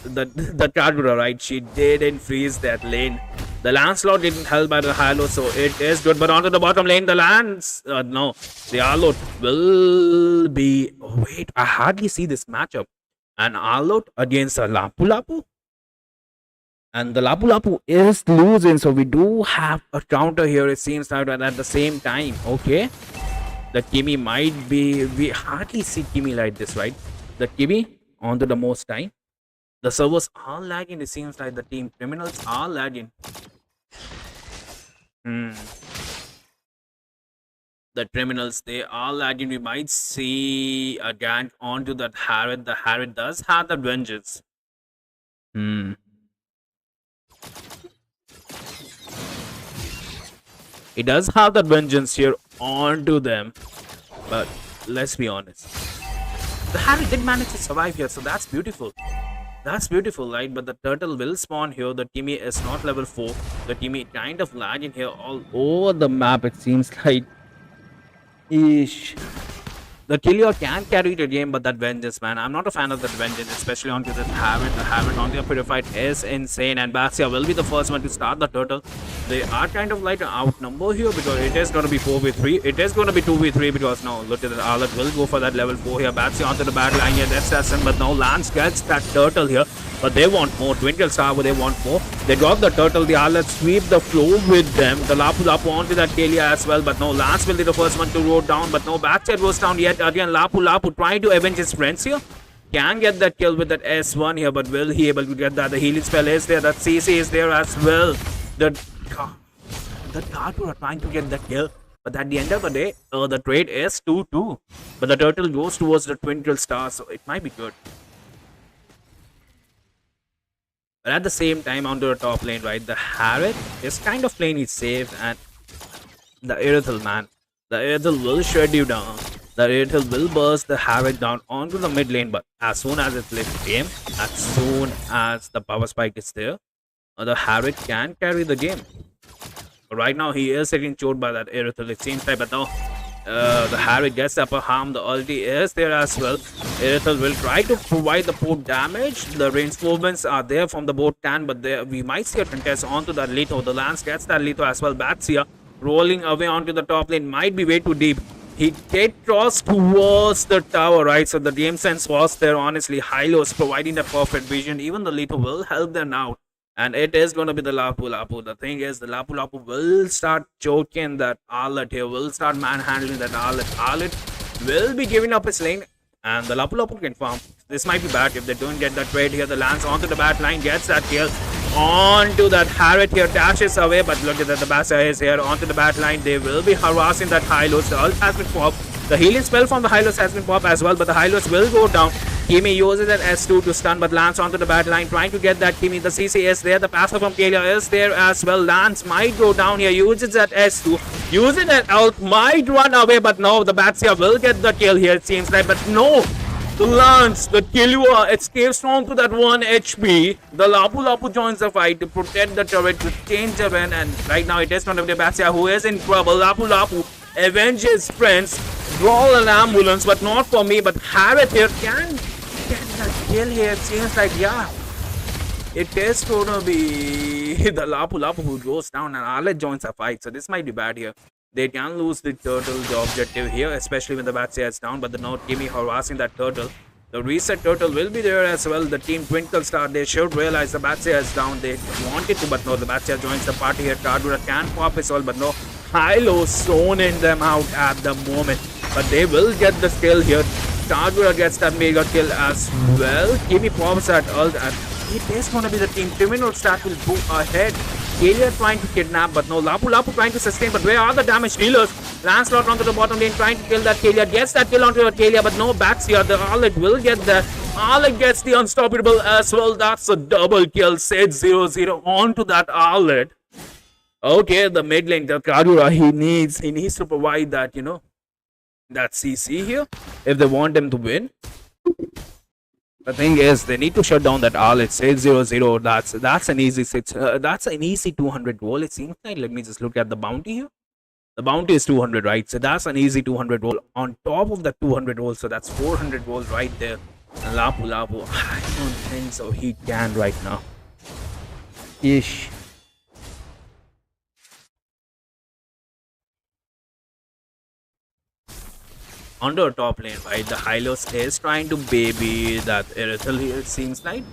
Kagura, right? She didn't freeze that lane. The Lancelot didn't help by the Halo, so it is good. But onto the bottom lane, the the Arlot will be. Oh, wait, I hardly see this matchup. An Arlot against a Lapu Lapu. And the Lapu Lapu is losing, so we do have a counter here, it seems like, at the same time. Okay. The Kimi might be. We hardly see Kimi like this, right? The Kimi onto the most time. The servers are lagging. It seems like the Team Criminals are lagging. The Criminals, they are lagging. We might see a gank onto that Harriet. The Harriet does have the vengeance. It does have that vengeance here onto them. But let's be honest. The Harry did manage to survive here, so that's beautiful. That's beautiful, right? But the turtle will spawn here. The Timmy is not level 4. The Timmy kind of lagging here all over the map, it seems like. Eesh. The Killio can carry the game, but that vengeance, man. I'm not a fan of that vengeance, especially onto the Harriet. The Harriet onto the Purified is insane, and Batsia will be the first one to start the turtle. They are kind of like an outnumber here because it is going to be 4v3. It is going to be 2v3 because no, look at the Arlet will go for that level 4 here. Batsia onto the back line here. That's Assassin, but no, Lance gets that turtle here. But they want more. Twinkle Star, but they want more. They got the turtle. The Arlet sweep the floor with them. The Lapu Lapu onto that Kalia as well. But no, Lance will be the first one to roll down. But no, Batsia goes down yet again. Lapu Lapu trying to avenge his friends here. Can get that kill with that S1 here, but will he able to get that? The healing spell is there. That CC is there as well. The Tartu are trying to get that kill. But at the end of the day, the trade is 2-2. But the turtle goes towards the Twinkle Star, so it might be good. But at the same time, onto the top lane, right, the Harriet is kind of playing it safe, and the Irithel, man. The Irithel will shred you down. The Irithel will burst the Harriet down onto the mid lane, but as soon as it's left game, as soon as the power spike is there, the Harriet can carry the game. But right now, he is getting choked by that Irithel, it seems like, but now the Harriet gets the upper harm. The ulti is there as well. Irithel will try to provide the port damage. The reinforcements are there from the boat can, but there we might see a contest onto that Litho. The Lance gets that Litho as well. Batsia rolling away onto the top lane might be way too deep. He did cross towards the tower, right? So the game sense was there, honestly. Hylos providing the perfect vision. Even the Lito will help them out. And it is going to be the Lapu Lapu. The thing is, the Lapu Lapu will start choking that Arlet here. Will start manhandling that Arlet. Arlet will be giving up his lane. And the Lapu Lapu can farm. This might be bad if they don't get that trade here. The Lance onto the bat line. Gets that kill. Onto that Harriet here. Dashes away. But look at that. The Bassa is here. Onto the bat line. They will be harassing that Hylos. The ult has been popped. The healing spell from the Hylos has been popped as well. But the Hylos will go down. Kimi uses an S2 to stun, but Lance onto the bat line, trying to get that Kimi. The CC is there, the passive from Kalia is there as well. Lance might go down here, uses that S2, using that ult, might run away, but no, the Batsia will get the kill here, it seems like, but no. The Lance, the Killua escapes from to that 1 HP. The Lapu Lapu joins the fight to protect the turret, to change the win, and right now it is one of the Batsia who is in trouble. Lapu Lapu avenges friends, draw an ambulance, but not for me, but Harriet here can get that kill here. It seems like, yeah, it is gonna be the Lapu Lapu who goes down and Arlet joins the fight, so this might be bad here. They can lose the turtle, the objective here, especially when the Batsia is down, but the note Kimi harassing that turtle. The reset turtle will be there as well. The team Twinkle Star, they should realize the Batsia is down. They wanted to, but no, the Batsia joins the party here. Tardura can pop his all, but no. Hylo zoning them out at the moment, but they will get the kill here. Tardura gets that mega kill as well. Kimi pops that ult, and it is going to be the team Criminal Stat will go ahead. Kalia trying to kidnap, but no. Lapu Lapu trying to sustain, but where are the damage dealers? Lancelot onto the bottom lane trying to kill that Kalia. Gets that kill onto Kalia, but no backs here. The Arlet will get that. Arlet gets the unstoppable as well. That's a double kill. Set 0-0 onto that Arlet. Okay, the mid lane, the Kadura, he needs to provide that, you know, that CC here if they want them to win. The thing is, they need to shut down that Arlet. Say 0-0. That's an easy that's an easy 200 roll. It seems like. Let me just look at the bounty here. The bounty is 200, right? So that's an easy 200 roll on top of the 200 roll. So that's 400 roll right there. And Lapu Lapu, I don't think so. He can right now. Ish. Onto a top lane, right? The Hylos is trying to baby that Irithel here, it seems like.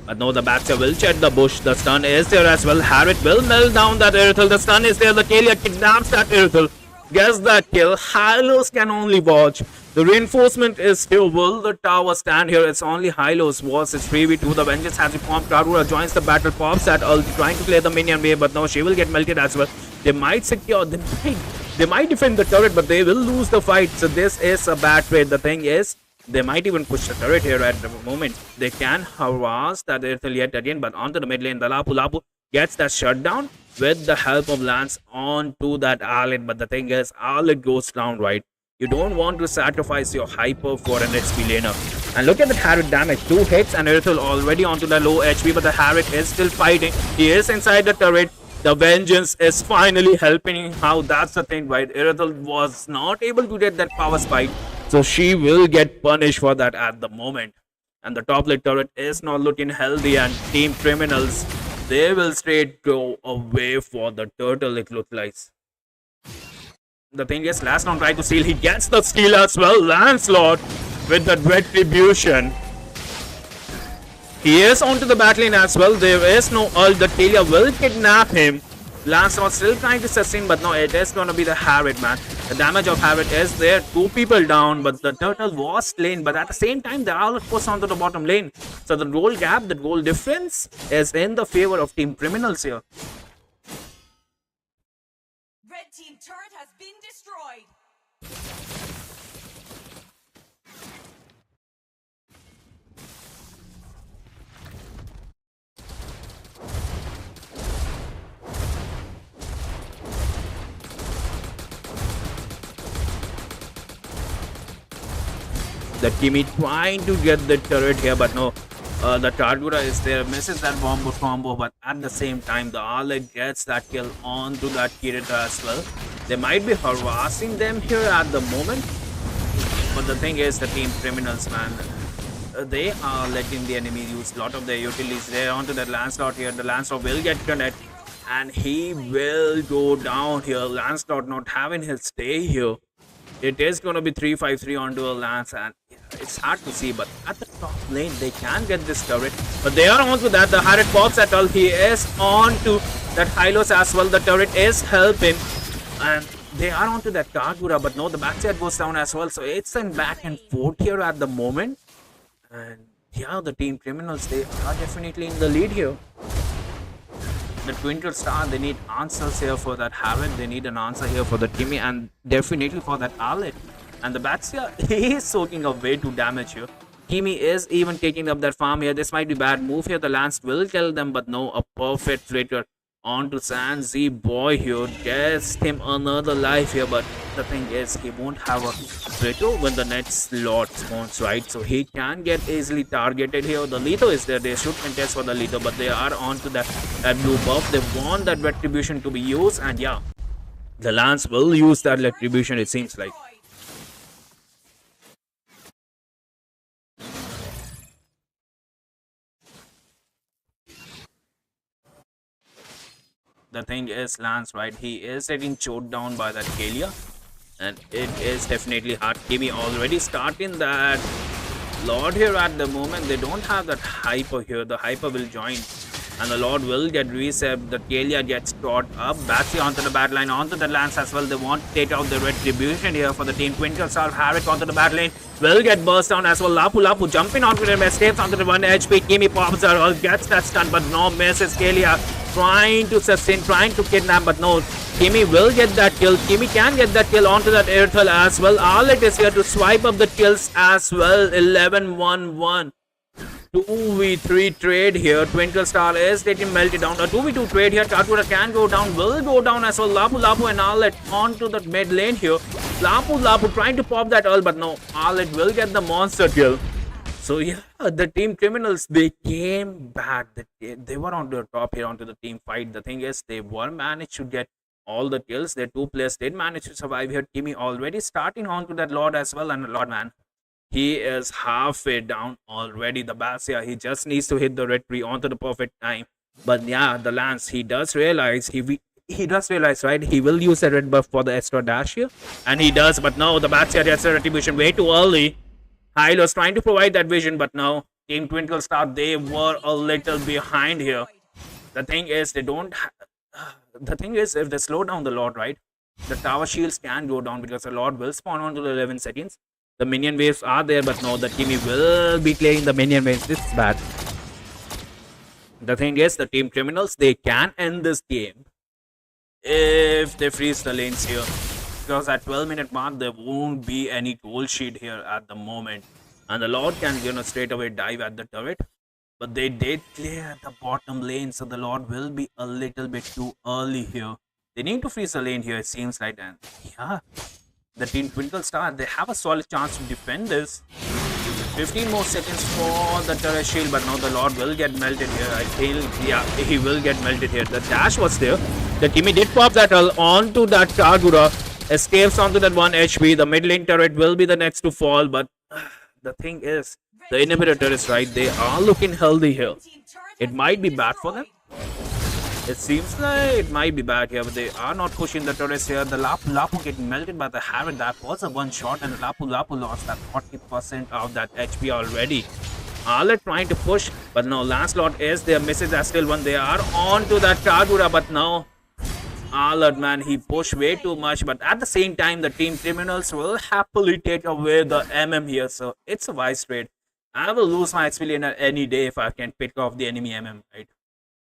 But no, the Batsia will check the bush. The stun is there as well. Harriet will melt down that Irithel. The stun is there. The Kalia kidnaps that Irithel. Gets that kill. Hylos can only watch. The reinforcement is still. Will the tower stand here? It's only Hylos versus 3v2. The Vengeance has reformed. Karura joins the battle. Pops that ult, trying to clear the minion wave. But no, she will get melted as well. They might secure. They might defend the turret, but they will lose the fight. So this is a bad trade. The thing is, they might even push the turret here at the moment. They can harass that Irithel yet again, but onto the mid lane, the Lapu Lapu gets that shutdown with the help of Lance onto that Arlet. But the thing is, Arlet goes down, right? You don't want to sacrifice your hyper for an XP laner. And look at the Harriet damage. 2 hits and Irithel already onto the low HP, but the Harriet is still fighting. He is inside the turret. The Vengeance is finally helping him out. That's the thing, right? Irithel was not able to get that power spike, so she will get punished for that at the moment. And the top lane turret is not looking healthy, and Team Criminals, they will straight go away for the turtle, it looks like. The thing is, last round tried to steal. He gets the steal as well. Lancelot with the retribution. He is onto the batlane as well. There is no ult. The Kalia will kidnap him. Lancelot still trying to sustain, but no, it is gonna be the Harriet, man. The damage of Harriet is there. 2 people down, but the turtle was slain. But at the same time, the Owlet was onto the bottom lane. So the goal gap, the goal difference is in the favor of Team Criminals here. Red team turret has been destroyed. The Kimi trying to get the turret here, but no. The Tardura is there, misses that bomb combo, but at the same time, the Arlet gets that kill onto that Kirita as well. They might be harassing them here at the moment, but the thing is, the Team Criminals, man, they are letting the enemy use a lot of their utilities. They're onto that Lancelot here. The Lancelot will get connect, and he will go down here. Lancelot not having his stay here. It is going to be 3-5-3 onto a Lance, and it's hard to see, but at the top lane, they can get this turret. But they are onto that. The Harriet pops at all. He is onto that Hylos as well. The turret is helping, and they are onto that Kagura, but no, the backside goes down as well. So it's in back and forth here at the moment. And yeah, the team Criminals, they are definitely in the lead here. The Twinkle Star, they need answers here for that Harriet. They need an answer here for the Timmy, and definitely for that Arlet. And the Baxia, he is soaking up way too damage here. Kimi is even taking up that farm here. This might be bad move here. The Lance will kill them, but no, a perfect traitor onto Sanzi boy here. Gets him another life here, but the thing is, he won't have a traitor when the next slot spawns, right? So he can get easily targeted here. The Lito is there. They should contest for the Lito, but they are onto that blue buff. They want that retribution to be used, and yeah, the Lance will use that retribution, it seems like. The thing is, Lance, right, he is getting choked down by that Kalia, and it is definitely hard. Kimi already starting that Lord here at the moment. They don't have that Hyper here. The Hyper will join, and the Lord will get reset. The Kalia gets caught up. Batsy onto the bat line, onto the Lance as well. They want to take out the retribution here for the team. Twinkle Star Harriet onto the bat lane. Will get burst down as well. Lapu jumping onto them, escapes onto the 1 HP. Kimi pops her, gets that stun, but no, misses. Kalia trying to sustain, trying to kidnap, but no. Kimi will get that kill. Kimi can get that kill onto that Airtel as well. Arlet is here to swipe up the kills as well. 11-1-1. 2v3 trade here. Twinkle Star is getting melted down. A 2v2 trade here. Kagura can go down, will go down as well. Lapu and Arlet onto the mid lane here. Lapu trying to pop that Earl, but no. Arlet will get the monster kill. So yeah, the team Criminals, they came back. They were on the top here onto the team fight. The thing is, they were managed to get all the kills. Their two players did manage to survive here. Kimi already starting onto that Lord as well, and Lord man, he is halfway down already. The Basia, he just needs to hit the red tree onto the perfect time. But yeah, the Lance, he does realize right, he will use the red buff for the extra dash here, and he does. But no, the Basia gets a retribution way too early. Hylos trying to provide that vision, but now Team Twinkle Star, they were a little behind here. The thing is, they don't. The thing is, if they slow down the Lord, right, the tower shields can go down because the Lord will spawn onto the 11 seconds. The minion waves are there, but no, the Kimi will be clearing the minion waves. This is bad. The thing is, the Team Criminals, they can end this game if they freeze the lanes here. Because at 12-minute mark, there won't be any toll sheet here at the moment. And the Lord can, straight away dive at the turret. But they did clear the bottom lane, so the Lord will be a little bit too early here. They need to freeze the lane here, it seems like. And yeah, the Team Twinkle Star, they have a solid chance to defend this. 15 more seconds for the turret shield, but now the Lord will get melted here. I feel, yeah, he will get melted here. The dash was there. The Kimi did pop that onto that Kagura. Escapes onto that 1 HP. The mid lane turret will be the next to fall, but the thing is, the inhibitor turrets, right, they are looking healthy here. It might be bad for them. It seems like it might be bad here, but they are not pushing the turrets here. The Lapu getting melted by the Harriet. That was a one shot, and the Lapu lost that 40% of that HP already. Arlet trying to push, but no, Lancelot is there. Misses that still one. They are on to that Kagura, but now Arlet, man, he pushed way too much. But at the same time, the Team Criminals will happily take away the MM here. So it's a wise trade. I will lose my XP laner any day if I can pick off the enemy MM, right?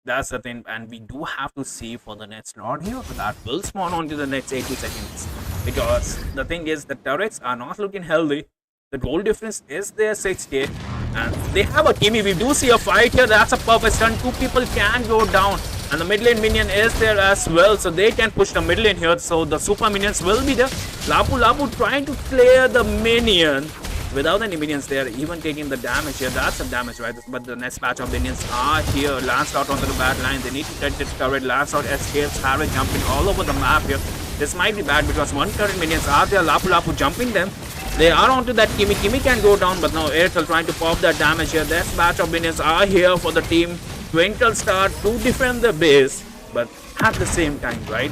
That's the thing, and we do have to see for the next Lord here, but that will spawn onto the next 80 seconds. Because the thing is, the turrets are not looking healthy. The goal difference is there 6k, and they have a Kimi. We do see a fight here. That's a perfect stun. Two people can go down, and the mid lane minion is there as well, so they can push the mid lane here. So the super minions will be there. Lapu trying to clear the minion. Without any minions there, even taking the damage here, that's some damage, right? But the next batch of minions are here. Lancelot onto the back line. They need to get this turret. Lancelot escapes. Harriet jumping all over the map here. This might be bad because one turret minions are there. Lapu jumping them. They are onto that Kimi. Kimi can go down, but now Airtel trying to pop that damage here. This batch of minions are here for the Team Twinkle Star to defend the base. But at the same time, right?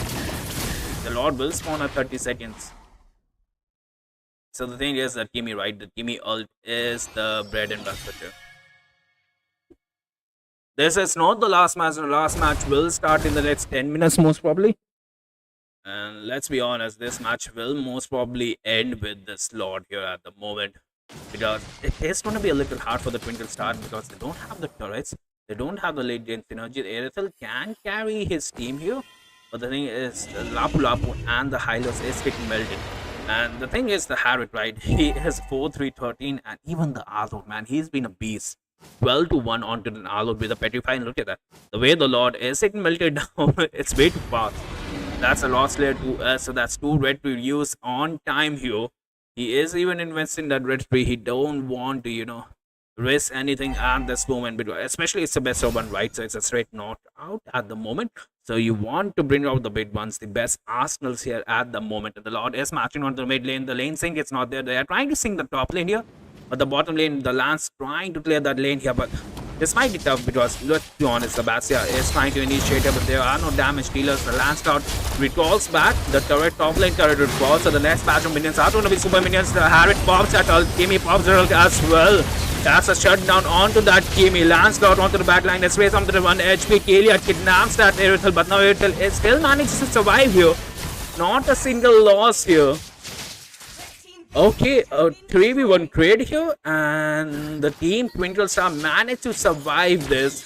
The Lord will spawn at 30 seconds. So the thing is that Kimi, right? The Kimi ult is the bread and butter here. This is not the last match. The last match will start in the next 10 minutes, most probably. And let's be honest, this match will most probably end with this Lord here at the moment. Because it is going to be a little hard for the Twinkle Star because they don't have the turrets. They don't have the late game synergy. Aerithel can carry his team here. But the thing is, the Lapu Lapu and the Hylos is getting melted. And the thing is, the Harriet, right? He is 4-3-13, and even the Arlord, man, he's been a beast. 12-1 onto the Arlord with a Petrify, and look at that. The way the Lord is getting melted down, it's way too fast. That's a lost layer to us, so that's 2 red to use on time here. He is even investing that red tree. He don't want to, risk anything at this moment, because especially it's the best of one, right? So it's a straight not out at the moment. So you want to bring out the big ones, the best arsenals here at the moment. And the Lord is matching on the mid lane. The lane sync is not there. They are trying to sync the top lane here, but the bottom lane, the Lance trying to clear that lane here. But this might be tough because, let's be honest, the Bastia is trying to initiate it, but there are no damage dealers. The Lance Cloud recalls back. The turret, top lane turret recalls. So the next batch of minions are going to be super minions. The Harriet pops at all. Kimi pops at as well. That's a shutdown onto that Kimi. Lance Cloud onto the back line. Let's raise onto the 1 HP. Kalia kidnaps that Aerithel, but now Aerithel is still manages to survive here. Not a single loss here. Okay, a 3v1 trade here, and the team Twinkle Star managed to survive this,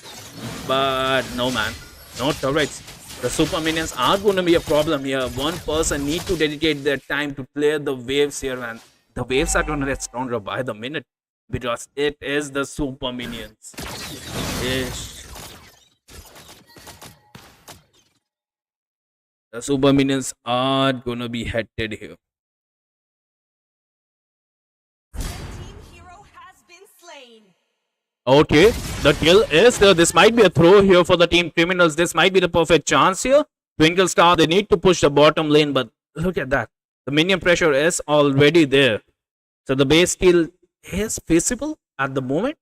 but no, man, no turrets. The super minions are going to be a problem here. One person need to dedicate their time to clear the waves here, and the waves are going to get stronger by the minute because it is the super minions. Ish. The super minions are going to be headed here. Okay, the kill is there. This might be a throw here for the team criminals. This might be the perfect chance here. Twinkle Star, they need to push the bottom lane, but look at that. The minion pressure is already there. So the base kill is feasible at the moment.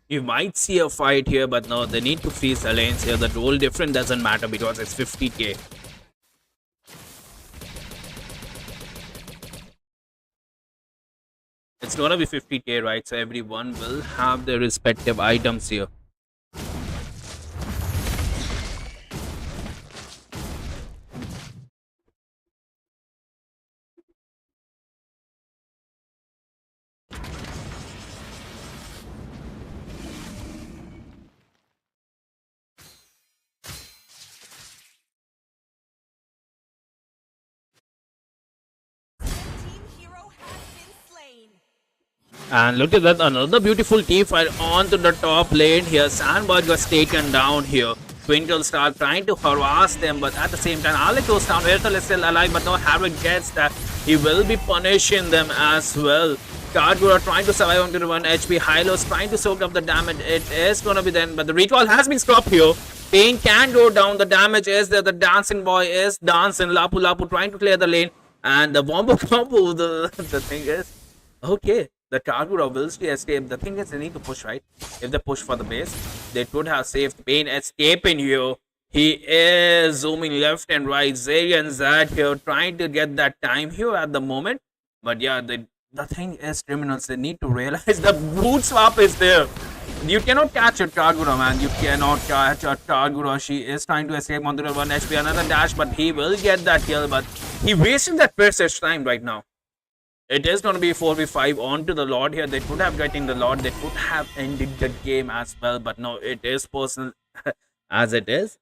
You might see a fight here, but no, they need to freeze the lanes here. The role difference doesn't matter because it's 50k. It's gonna be 50k, right? So everyone will have their respective items here. And look at that, another beautiful team fight onto the top lane here. Sandberg was taken down here. Twinkle Star trying to harass them, but at the same time, Alec goes down. Aerithel is still alive, but no, Harriet gets that. He will be punishing them as well. Gargura trying to survive onto the 1 HP. Hylos trying to soak up the damage. It is going to be then, but the recall has been stopped here. Pain can go down. The damage is there. The dancing boy is dancing. Lapu Lapu trying to clear the lane. And the Wombo Combo, the thing is, okay. The Gargura will still escape. The thing is, they need to push, right? If they push for the base, they could have saved Pain escaping here. He is zooming left and right. Zeri and Zad here trying to get that time here at the moment. But yeah, the thing is, criminals, they need to realize the boot swap is there. You cannot catch a Gargura, man. You cannot catch a Gargura. She is trying to escape onto the 1 HP. Another dash, but he will get that kill. But he wasted that precious time right now. It is going to be 4v5 onto the Lord here. They could have gotten the Lord. They could have ended the game as well. But no, it is personal as it is.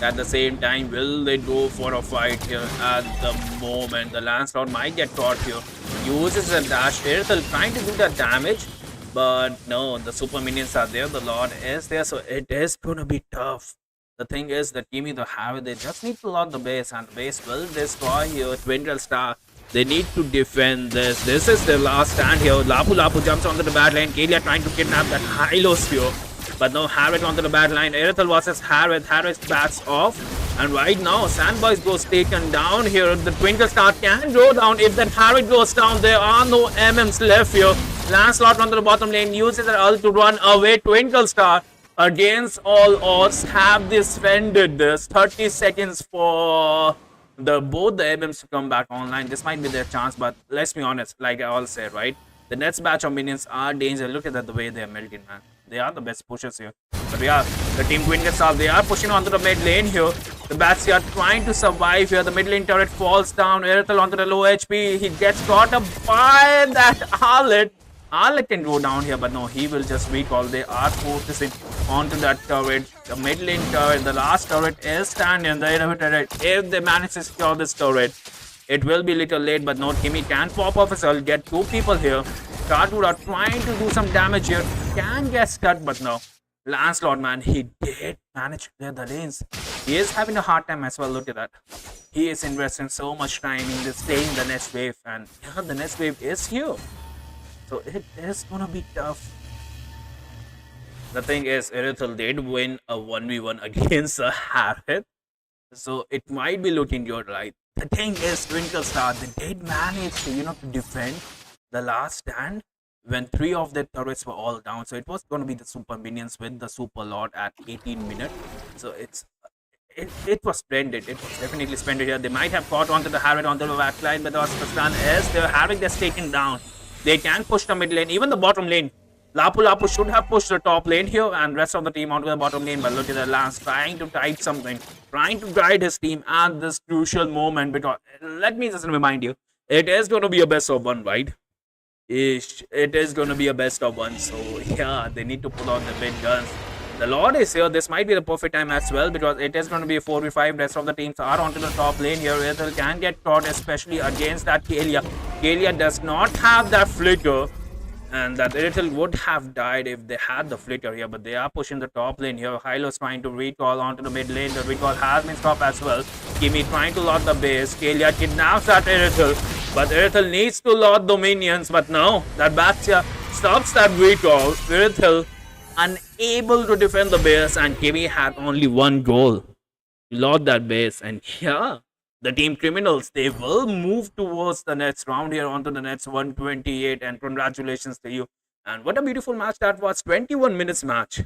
At the same time, will they go for a fight here at the moment? The Lancelot might get caught here. Uses a dash. Aerithel trying to do that damage. But no, the super minions are there. The Lord is there. So it is going to be tough. The thing is that Kimi to have it, they just need to lock the base, and the base will destroy here. Twinkle Star, they need to defend this. This is their last stand here. Lapu Lapu jumps onto the bad lane. Kalia trying to kidnap that Hilo Sphere. But no, Harriet onto the bad line. Erithel versus Harriet. Harriet bats off. And right now, Sandboys goes taken down here. The Twinkle Star can go down. If that Harriet goes down, there are no MMs left here. Lancelot onto the bottom lane uses her ult to run away. Twinkle Star, against all odds, have defended this. 30 seconds for both the MMs to come back online. This might be their chance, but let's be honest, like I all said, right? The next batch of minions are dangerous. Look at that, the way they are melting, man. They are the best pushers here. But yeah, the team Twinkle Star, they are pushing onto the mid lane here. The bats are trying to survive here. The mid lane turret falls down. Erithel onto the low HP. He gets caught up by that Arlet. Arlet can go down here, but no, he will just recall. They are focusing onto that turret. The mid lane turret, the last turret is standing. The enemy turret, if they manage to secure this turret, it will be a little late, but no, Kimi can pop off his ult, get 2 people here. Kartura trying to do some damage here. Can get stuck, but no. Lancelot, man, he did manage to clear the lanes. He is having a hard time as well. Look at that. He is investing so much time in this staying the next wave, and yeah, the next wave is here. So it is gonna be tough. The thing is, Erithel did win a 1v1 against a Harriet. So it might be looking good, right? The thing is, Twinkle Star, they did manage to, to defend the last stand when 3 of their turrets were all down. So it was going to be the super minions with the super lord at 18 minutes. So it was splendid. It was definitely splendid here. They might have caught onto the Harriet onto the backline, but the stun is the Harriet is taken down. They can push the mid lane, even the bottom lane. Lapu Lapu should have pushed the top lane here and rest of the team onto the bottom lane. But look at the Lance trying to type something, trying to guide his team at this crucial moment. Because let me just remind you, it is going to be a best of 1, right? It is going to be a best of 1. So yeah, they need to pull out the big guns. The Lord is here. This might be the perfect time as well, because it is going to be a 4v5. Rest of the teams are onto the top lane here. Erithel can get caught, especially against that Kalia. Kalia does not have that flicker, and that Erithel would have died if they had the flicker here. But they are pushing the top lane here. Hylo's trying to recall onto the mid lane. The recall has been stopped as well. Kimi trying to lock the base. Kalia kidnaps that Erithel, but Erithel needs to lock the minions. But no, that Batia stops that recall. Erithel unable to defend the base, and Kimi had only 1 goal. Lost that base, and yeah, the team Criminals, they will move towards the next round here onto the next 128, and congratulations to you. And what a beautiful match that was. 21 minutes match.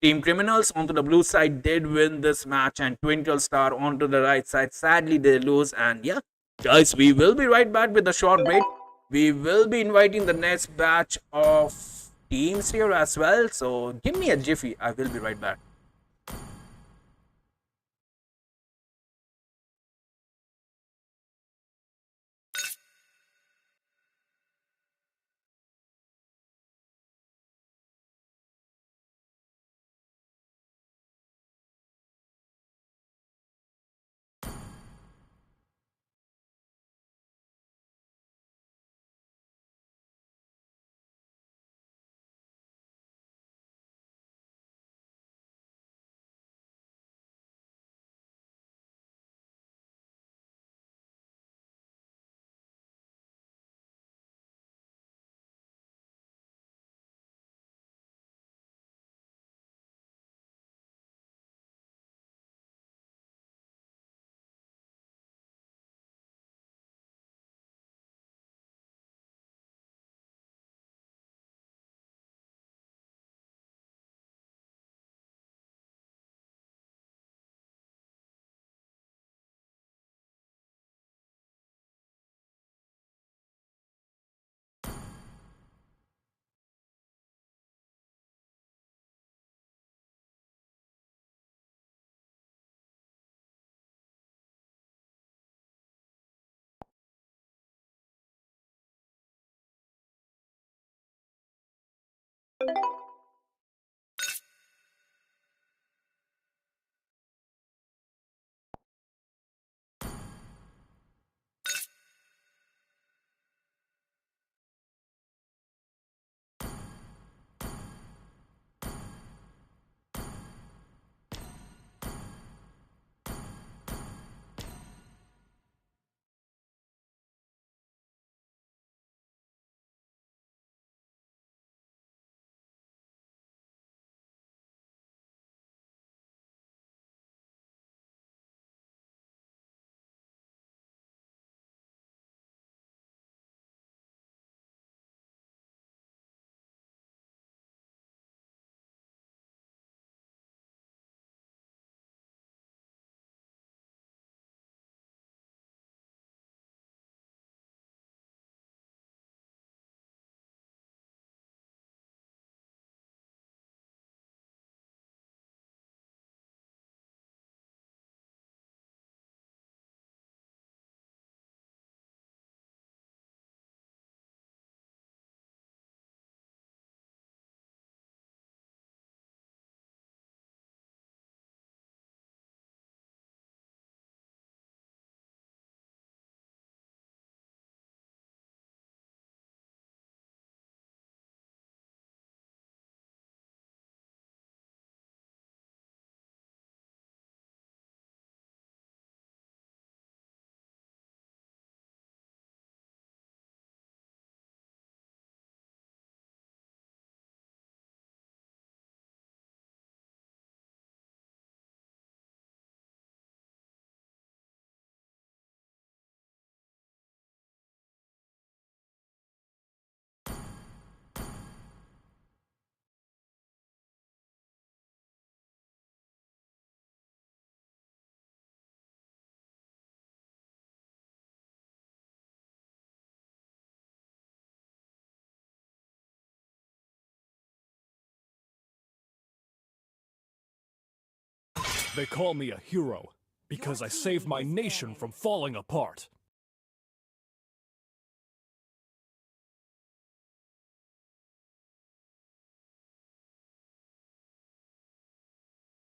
Team Criminals onto the blue side did win this match, and Twinkle Star onto the right side. Sadly, they lose. And yeah, guys, we will be right back with a short break. We will be inviting the next batch of teams here as well. So give me a jiffy. I will be right back. They call me a hero because I saved my nation from falling apart.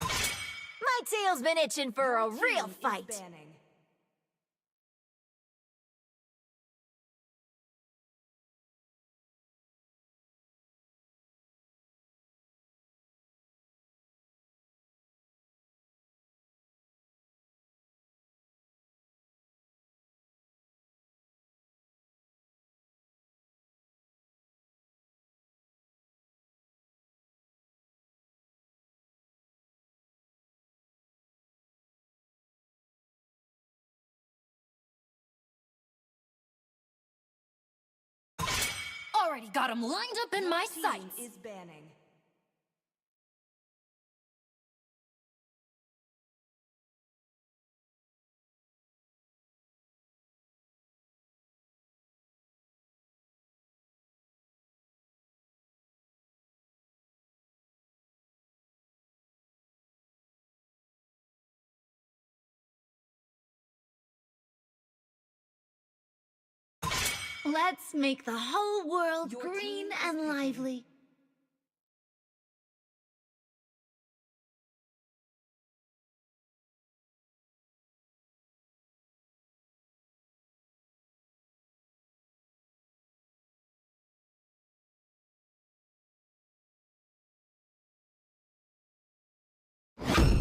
My tail's been itching for a real fight. Already got him lined up in my sights. Is banning. Let's make the whole world green and lively.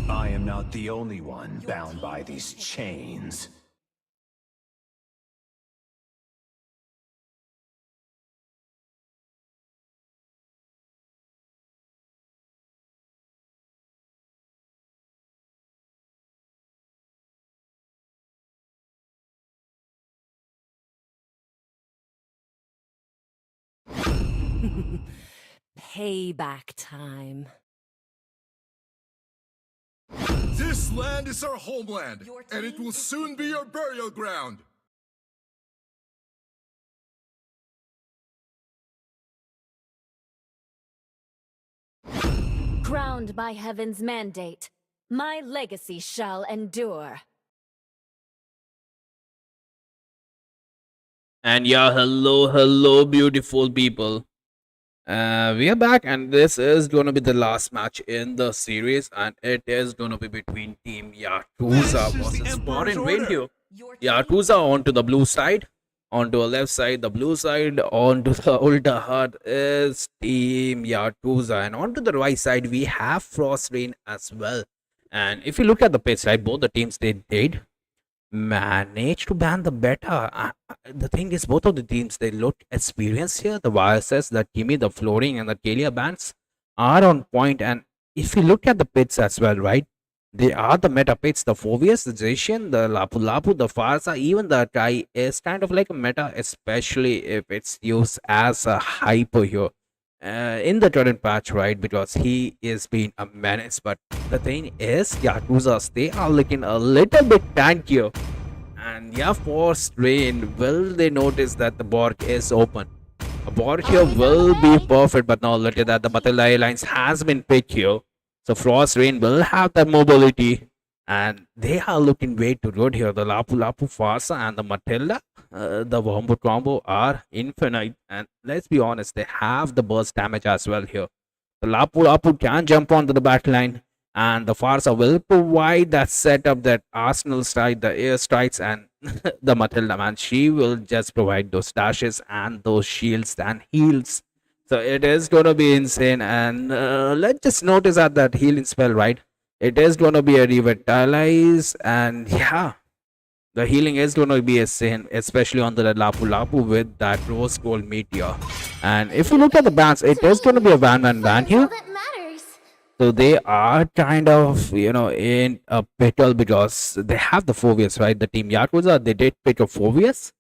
I am not the only one bound by these chains. Payback time. This land is our homeland, and it will soon be your burial ground. Crowned by heaven's mandate, my legacy shall endure. And yeah, hello, beautiful people. We are back, and this is gonna be the last match in the series, and it is gonna be between Team Yatuza versus Foreign Radio. Yatuza onto the blue side, onto the left side, the blue side, onto the older heart is Team Yatuza, and onto the right side we have Frost Rain as well. And if you look at the pitch, right, both the teams they did manage to ban the beta. The thing is, both of the teams they look experienced here. The YSS, the Kimi, the Flooring, and the Kalia bands are on point. And if you look at the pits as well, right, they are the meta pits. The Phobius, the Zacian, the Lapu Lapu, the Farsa, even the Kai is kind of like a meta, especially if it's used as a hyper here. In the current patch, right, because he is being a menace. But the thing is, Yatuzas, they are looking a little bit tankier. And yeah, for Strain, will they notice that the Borg is open? A Borg here will be perfect, but now look at that, the Matilda Alliance has been picked here. So Frost Rain will have that mobility, and they are looking way too good here. The Lapu Lapu Farsa and the Matilda, the Wombo combo are infinite, and let's be honest, they have the burst damage as well here. The Lapu Lapu can jump onto the back line, and the Farsa will provide that setup, that Arsenal strike, the air strikes, and the Matilda, man, she will just provide those dashes and those shields and heals. So it is going to be insane, and let's just notice that healing spell, right? It is going to be a revitalize, and yeah, the healing is going to be insane, especially on the Lapu Lapu with that rose gold meteor. And if you look at the bans, it is going to be a ban here. So they are kind of, you know, in a pickle because they have the Phobius, right? The Team Yakuza, they did pick a Phobius.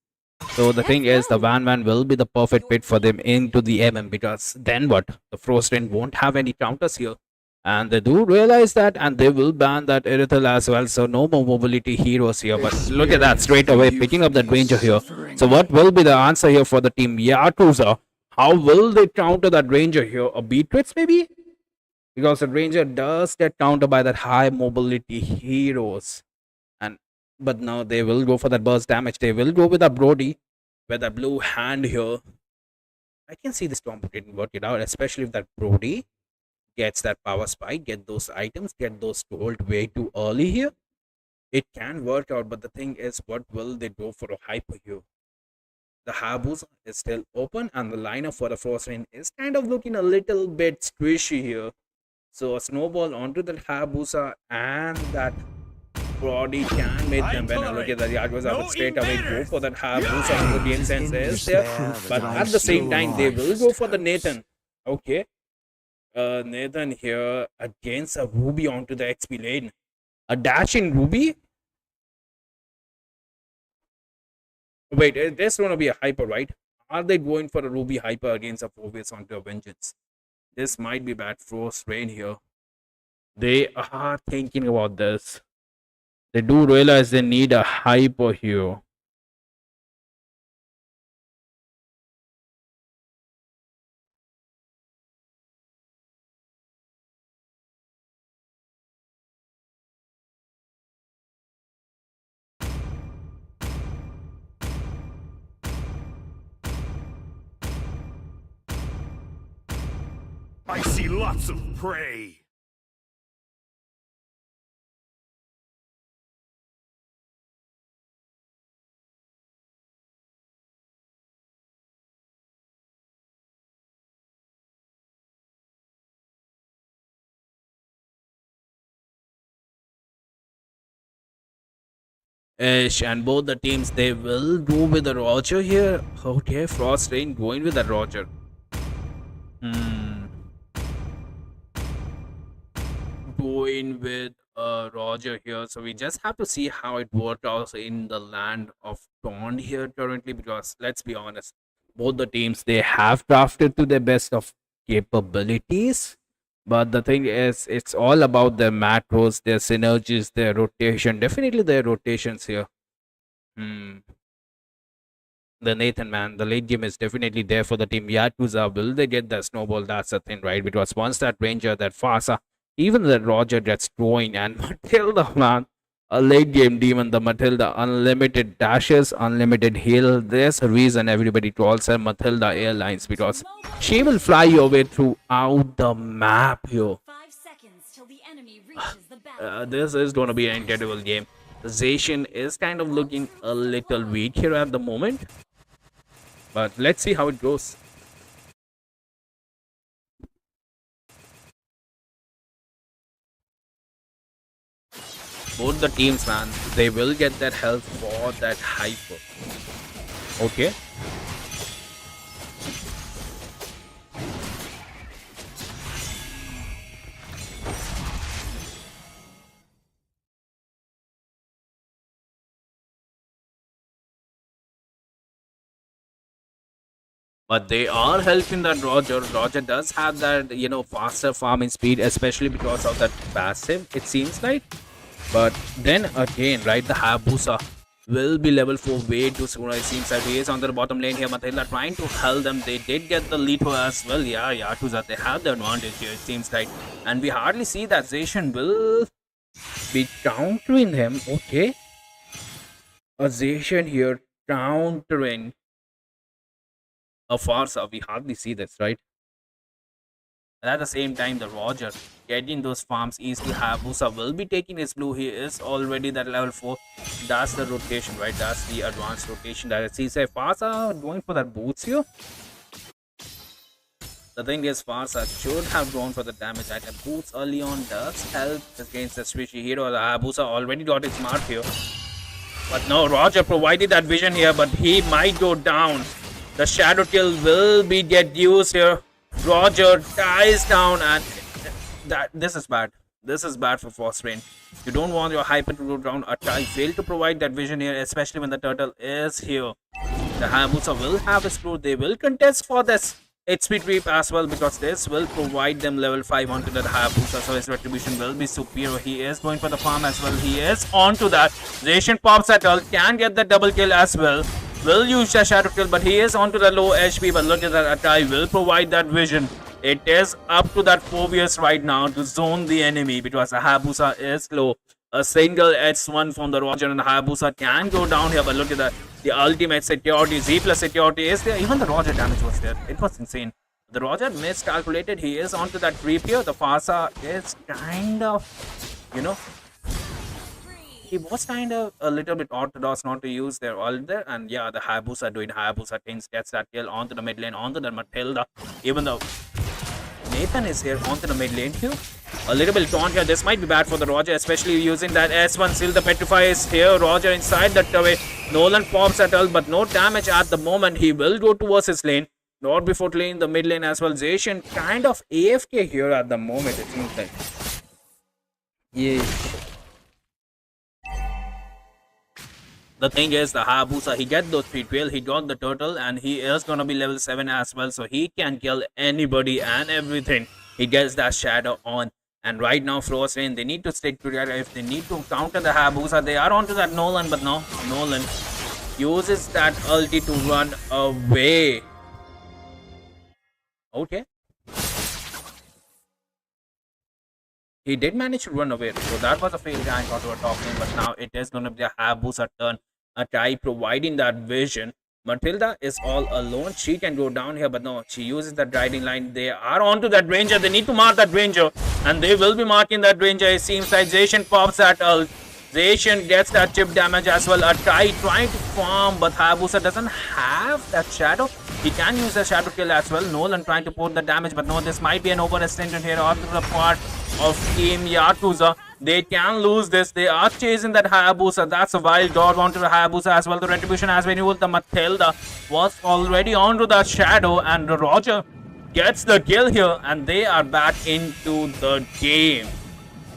So the thing is, the Van will be the perfect fit for them into the MM, because then what? The Frostrain won't have any counters here. And they do realize that, and they will ban that Irithel as well. So no more mobility heroes here. But look at that, straight away picking up that Ranger here. So what will be the answer here for the Team Yakuza? How will they counter that Ranger here? A Beatrix maybe? because the Ranger does get countered by that high mobility heroes. And but now they will go for that burst damage. They will go with a Brody with a blue hand here. I can see this combo getting work it out, especially if that Brody gets that power spike, get those items, get those gold way too early here. It can work out, but the thing is, what will they go for a hyper here? The Hayabusa is still open, and the lineup for the Frost Rain is kind of looking a little bit squishy here. So a snowball onto the Hayabusa and that Brody can make them win. Look at the Yatuza will straight away go for that Hayabusa. The game sense is there, but at the same time, they will go for the Nathan. Okay. Nathan here against a Ruby onto the XP lane. A dash in Ruby? Wait, there's going to be a hyper, right? Are they going for a Ruby hyper against a 4vs onto a Vengeance? This might be bad Frost Rain here. They are thinking about this. They do realize they need a hyper here. I see lots of prey. Ish, and both the teams, they will go with the Roger here. Okay, Frost Rain going with the Roger. Going with Roger here. So we just have to see how it worked out in the land of Dawn here currently, because let's be honest, both the teams, they have crafted to their best of capabilities. But the thing is, it's all about their macros, their synergies, their rotation. Definitely their rotations here. The Nathan, man, the late game is definitely there for the team. Yatuza, will they get the snowball? That's the thing, right? Because once that Ranger, that Fasa, even the Roger gets going, and Matilda, man, a late game demon, the Matilda, unlimited dashes, unlimited heal. There's a reason everybody calls her Matilda Airlines, because she will fly your way throughout the map here. 5 seconds till the enemy reaches the battle. This is going to be an incredible game. Zacian is kind of looking a little weak here at the moment, but let's see how it goes. Both the teams, man, they will get that help for that hyper. Okay. But they are helping that Roger. Roger does have that, faster farming speed, especially because of that passive, it seems like. But then again, right, the Hayabusa will be level 4 way too soon. It seems that he is on the bottom lane here. Matilda trying to help them. They did get the lead as well. Yeah, Yatuza, they have the advantage here, it seems like. And we hardly see that Zacian will be countering him. Okay. A Zacian here countering a Farsa. We hardly see this, right? And at the same time, the Roger getting those farms easily. Hayabusa will be taking his blue. He is already that level 4. That's the rotation, right? That's the advanced rotation that it sees. Farsa going for that boots here. The thing is, Farsa should have gone for the damage item. Boots early on does help against the swishy hero. The Hayabusa already got his mark here. But no, Roger provided that vision here, but he might go down. The shadow kill will be get used here. Roger dies down, and this is bad. This is bad for Frost Rain. You don't want your hyper to go down. Atai failed to provide that vision here, especially when the turtle is here. The Hayabusa will have his crew. They will contest for this HP creep as well, because this will provide them level 5 onto the Hayabusa, so his retribution will be superior. He is going for the farm as well. He is onto that. Zacian pops at all, can get the double kill as well. Will use the shadow kill, but he is onto the low HP. But look at that, Atai will provide that vision. It is up to that Phobius right now to zone the enemy because the Hayabusa is low. A single H1 from the Roger and the Hayabusa can go down here, but look at that. The ultimate security, Z plus security is there. Even the Roger damage was there. It was insane. The Roger miscalculated. He is onto that creep here. The Farsa is kind of, you know, he was kind of a little bit orthodox not to use their ult there. And yeah, the Hayabusa doing Hayabusa things, gets that kill onto the mid lane, onto the Matilda. Even though Nathan is here onto the mid lane too. A little bit taunt here. This might be bad for the Roger, especially using that S1. Still the Petrify is here. Roger inside the turret. Nolan pops at ult, but no damage at the moment. He will go towards his lane. Not before clearing the mid lane as well. Zacian kind of AFK here at the moment, it seems like. Yeah. The thing is, the Hayabusa, he gets those 312, he got the turtle, and he is gonna be level 7 as well, so he can kill anybody and everything. He gets that shadow on. And right now, Frost Rain, they need to stick together. If they need to counter the Hayabusa, they are onto that Nolan, but no, Nolan uses that ulti to run away. Okay. He did manage to run away, so that was a failed gank onto a top lane, but now it is going to be a Hayabusa turn. A Atai providing that vision. Matilda is all alone. She can go down here, but no, she uses that guiding line. They are onto that ranger. They need to mark that ranger, and they will be marking that ranger. It seems like Zacian pops that ult. Zacian gets that chip damage as well. Atai trying to farm, but Hayabusa doesn't have that shadow. He can use the shadow kill as well. Nolan trying to put the damage, but no, this might be an overextension here onto the part of Team Yatuza. They can lose this. They are chasing that Hayabusa. That's a wild dog onto the Hayabusa as well. The retribution has been used. The Matilda was already onto the shadow, and the Roger gets the kill here, and they are back into the game.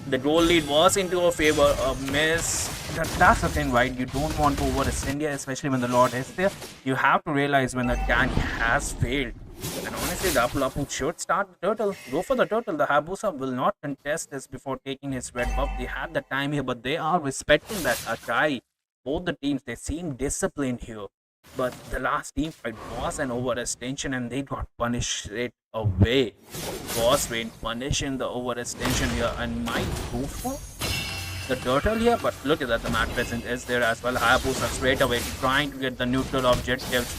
The goal lead was into a favor. A miss. That's the thing, right? You don't want to overextend here, especially when the Lord is there. You have to realize when the gank has failed. And honestly, the Apulapu should start the turtle. Go for the turtle. The Hayabusa will not contest this before taking his red buff. They had the time here, but they are respecting that Akai. Both the teams, they seem disciplined here. But the last team fight was an overextension, and they got punished straight away. Boss Rain punishing the overextension here and might go for the turtle here, but look at that, the map present is there as well. Hayabusa straight away trying to get the neutral objectives.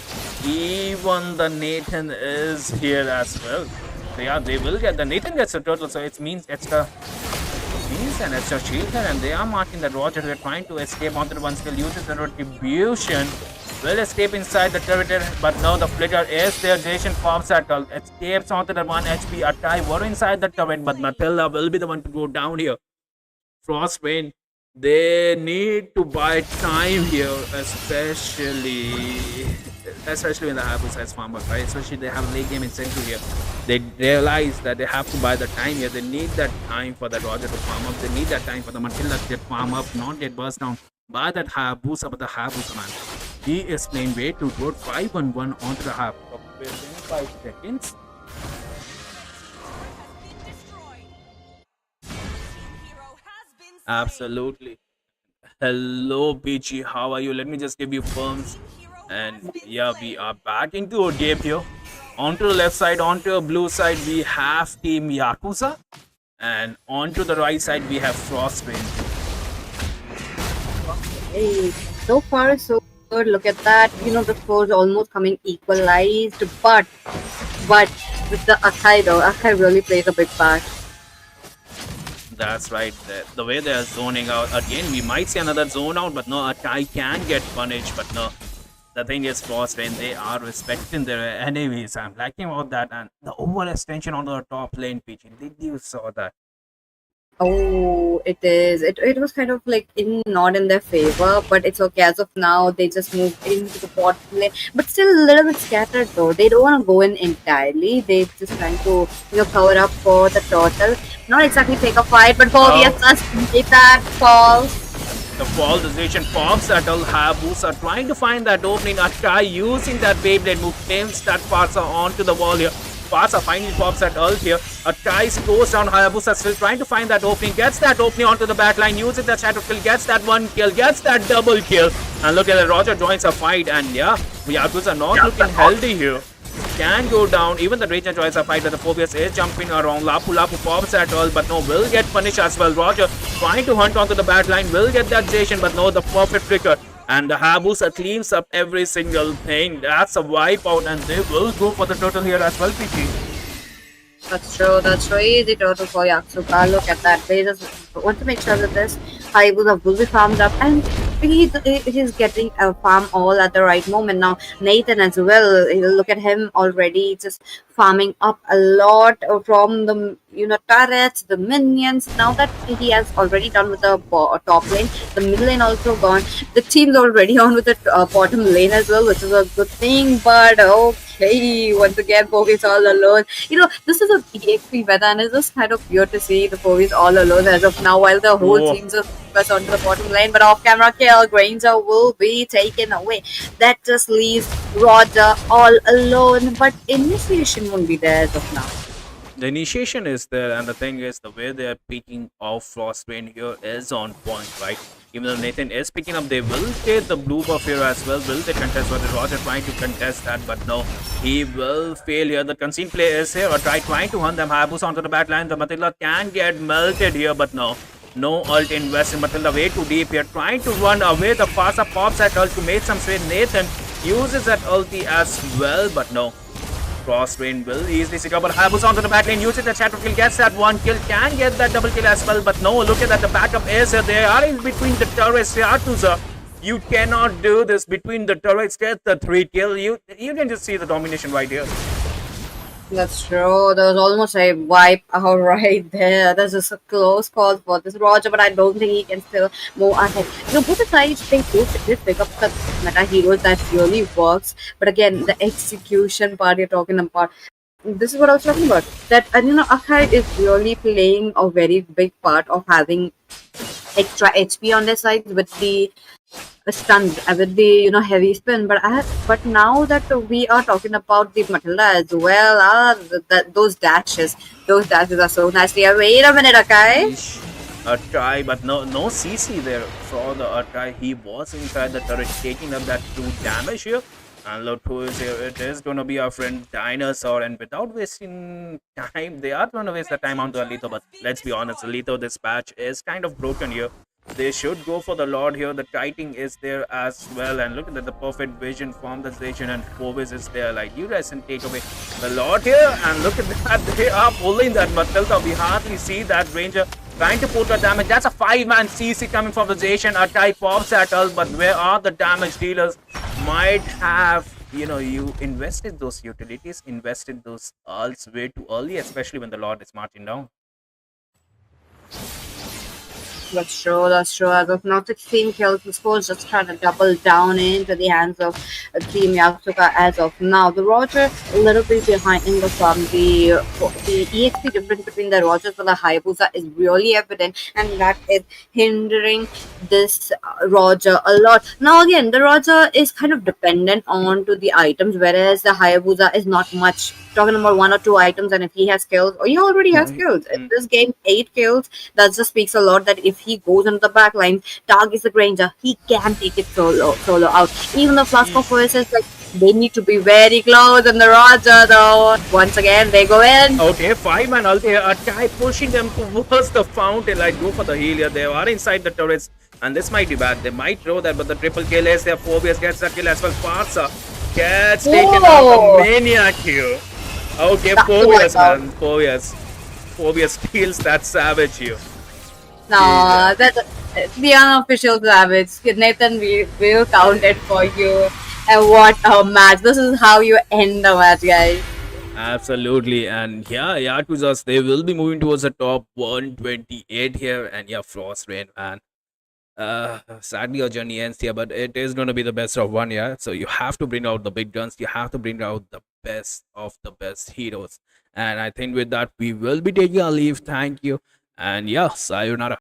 Even the Nathan is here as well. So yeah, they will get the Nathan gets the turtle, so it means extra an extra shield here, and they are marking the Roger. They're trying to escape onto the one skill, uses the retribution. Will escape inside the turret, but no, the flicker is there. Zacian pops at all, escapes onto the 1 HP Atai. Were inside the turret, but Matilda will be the one to go down here. Frostbane, they need to buy time here, especially when the Hayabusa has farmer, right? Especially they have a late game incentive here. They realize that they have to buy the time here. They need that time for the Roger to farm up. They need that time for the Matilda to get farm up, not get burst down by that Hayabusa. But the Hayabusa, man, he is playing way too good. 5-1-1 onto the Hayabusa within 5 seconds. Absolutely. Hello PG, how are you? Let me just give you firms. And yeah, we are back into a game here. Onto the left side, onto the blue side, we have Team Yatuza. And onto the right side, we have Frostbane. Hey, so far so good. Look at that. You know, the scores almost coming equalized. But with the Akai though, Akai really plays a big part. That's right. The way they are zoning out. Again, we might see another zone out, but no, Akai can get punished. But no, the thing is, Frostbane, they are respecting their enemies. I'm liking about that. And the overextension on the top lane, PG. Did you saw that? Oh, it is. It was kind of like not in their favor, but it's okay. As of now, they just moved into the bot lane, but still a little bit scattered though. They don't want to go in entirely. They're just trying to cover up for the turtle. Not exactly take a fight, but Phobius just made that fall. The fall, the Zacian pops at all. Hayabusa trying to find that opening. Akai using that Beyblade move, nails that Farsa onto the wall here. Farsa finally pops at ult here. Akai goes down. Hayabusa still trying to find that opening. Gets that opening onto the backline. Uses that shadow kill. Gets that one kill. Gets that double kill. And look at that. Roger joins a fight. And yeah, Yatuza not looking healthy here. can go down. Even the Rage enjoys a fight, but the Phobius is jumping around. Lapu Lapu pops at all, but no, will get punished as well. Roger trying to hunt onto the back line, will get that Jason, but no, the perfect flicker. And the Hayabusa cleans up every single thing. That's a wipeout, and they will go for the turtle here as well, PG. That's true. That's so easy turtle for Yatsuka. Look at that. They just want to make sure that this Hayabusa will be farmed up, and he's getting a farm all at the right moment. Now Nathan as well. Look at him already, just farming up a lot from the turrets, the minions. Now that he has already done with the top lane, the mid lane also gone. The team's already on with the bottom lane as well, which is a good thing. But okay, once again, Povy's all alone. This is a EXP meta, and it's just kind of weird to see the Povy's all alone as of now, while the whole team's just focused onto the bottom lane. But off camera kill, Granger will be taken away. That just leaves Roger all alone. But initiation won't be there as of now. The initiation is there, and the thing is, the way they are picking off Frostbane here is on point, right? Even though Nathan is picking up, they will get the blue buff here as well. Will they contest? But Roger trying to contest that, but no, he will fail here. The Conceal play is here, or trying to hunt them. Hayabusa onto the back line. The Matilda can get melted here, but no. No ult invest in Matilda, way too deep here. Trying to run away. The Fasa pops at ult to make some space. Nathan uses that ulti as well, but no. Frostbane will easily secure, but Hayabusa onto the back lane, uses the shadow kill, gets that one kill, can get that double kill as well, but no, look at that, the backup is here. They are in between the turrets. Yatuza, you cannot do this between the turrets. Get the 3 kill. You can just see the domination right here. That's true. There was almost a wipe out right there. This is a close call for this Roger, but I don't think he can still move ahead. Both the sides they did pick up the meta heroes that really works. But again, the execution part you're talking about. This is what I was talking about. That Akai is really playing a very big part of having extra HP on their side with the stun, with the heavy spin. But now that we are talking about the Matilda as well, those dashes are so nasty. Wait a minute, okay? A try, but no CC there for the try. He was inside the turret, taking up that 2 damage here. And look who is here. It is going to be our friend Dinosaur, and without wasting time, they are going to waste the time onto Alito. But let's be honest, Alito dispatch is kind of broken here. They should go for the Lord here. The kiting is there as well, and look at that, the perfect vision from the station, and Phovis is there. Like, you guys can take away the Lord here, and look at that, they are pulling that Matilda. We hardly see that Ranger trying to put the damage. That's a 5-man CC coming from the Zacian. Akai pops at us, but where are the damage dealers? Might have, you invested those utilities, invested those ults way too early, especially when the Lord is marching down. That's true. As of now, 16 kills. The score is just trying to double down into the hands of Team Yatsuka as of now. The Roger a little bit behind in the farm. The EXP difference between the Rogers and the Hayabusa is really evident, and that is hindering this Roger a lot. Now again, the Roger is kind of dependent on to the items, whereas the Hayabusa is not much. Talking about 1 or 2 items, and if he has kills, or he already has kills. In this game, 8 kills. That just speaks a lot that if he goes into the back line, targets the Granger, he can take it solo out. Even the Flask of Voices, they need to be very close. And the Roger, though, once again, they go in. Okay, 5-man ulti. A guy pushing them towards the fountain. Go for the heal here. They are inside the turrets, and this might be bad. They might throw that, but the triple kill is there. Phobius gets that kill as well. Farsa gets taken out. The Maniac here. Okay, Phobius, man. Phobius steals that savage here. No, that's the unofficial savage. Nathan, we will count it for you. And what a match. This is how you end the match, guys. Absolutely. And yeah, Yatuzas, they will be moving towards the top 128 here. And yeah, Frost Rain, man. Sadly, your journey ends here, but it is going to be the best of 1, yeah. So you have to bring out the big guns. You have to bring out the best of the best heroes. And I think with that, we will be taking our leave. Thank you. And yeah, sayonara.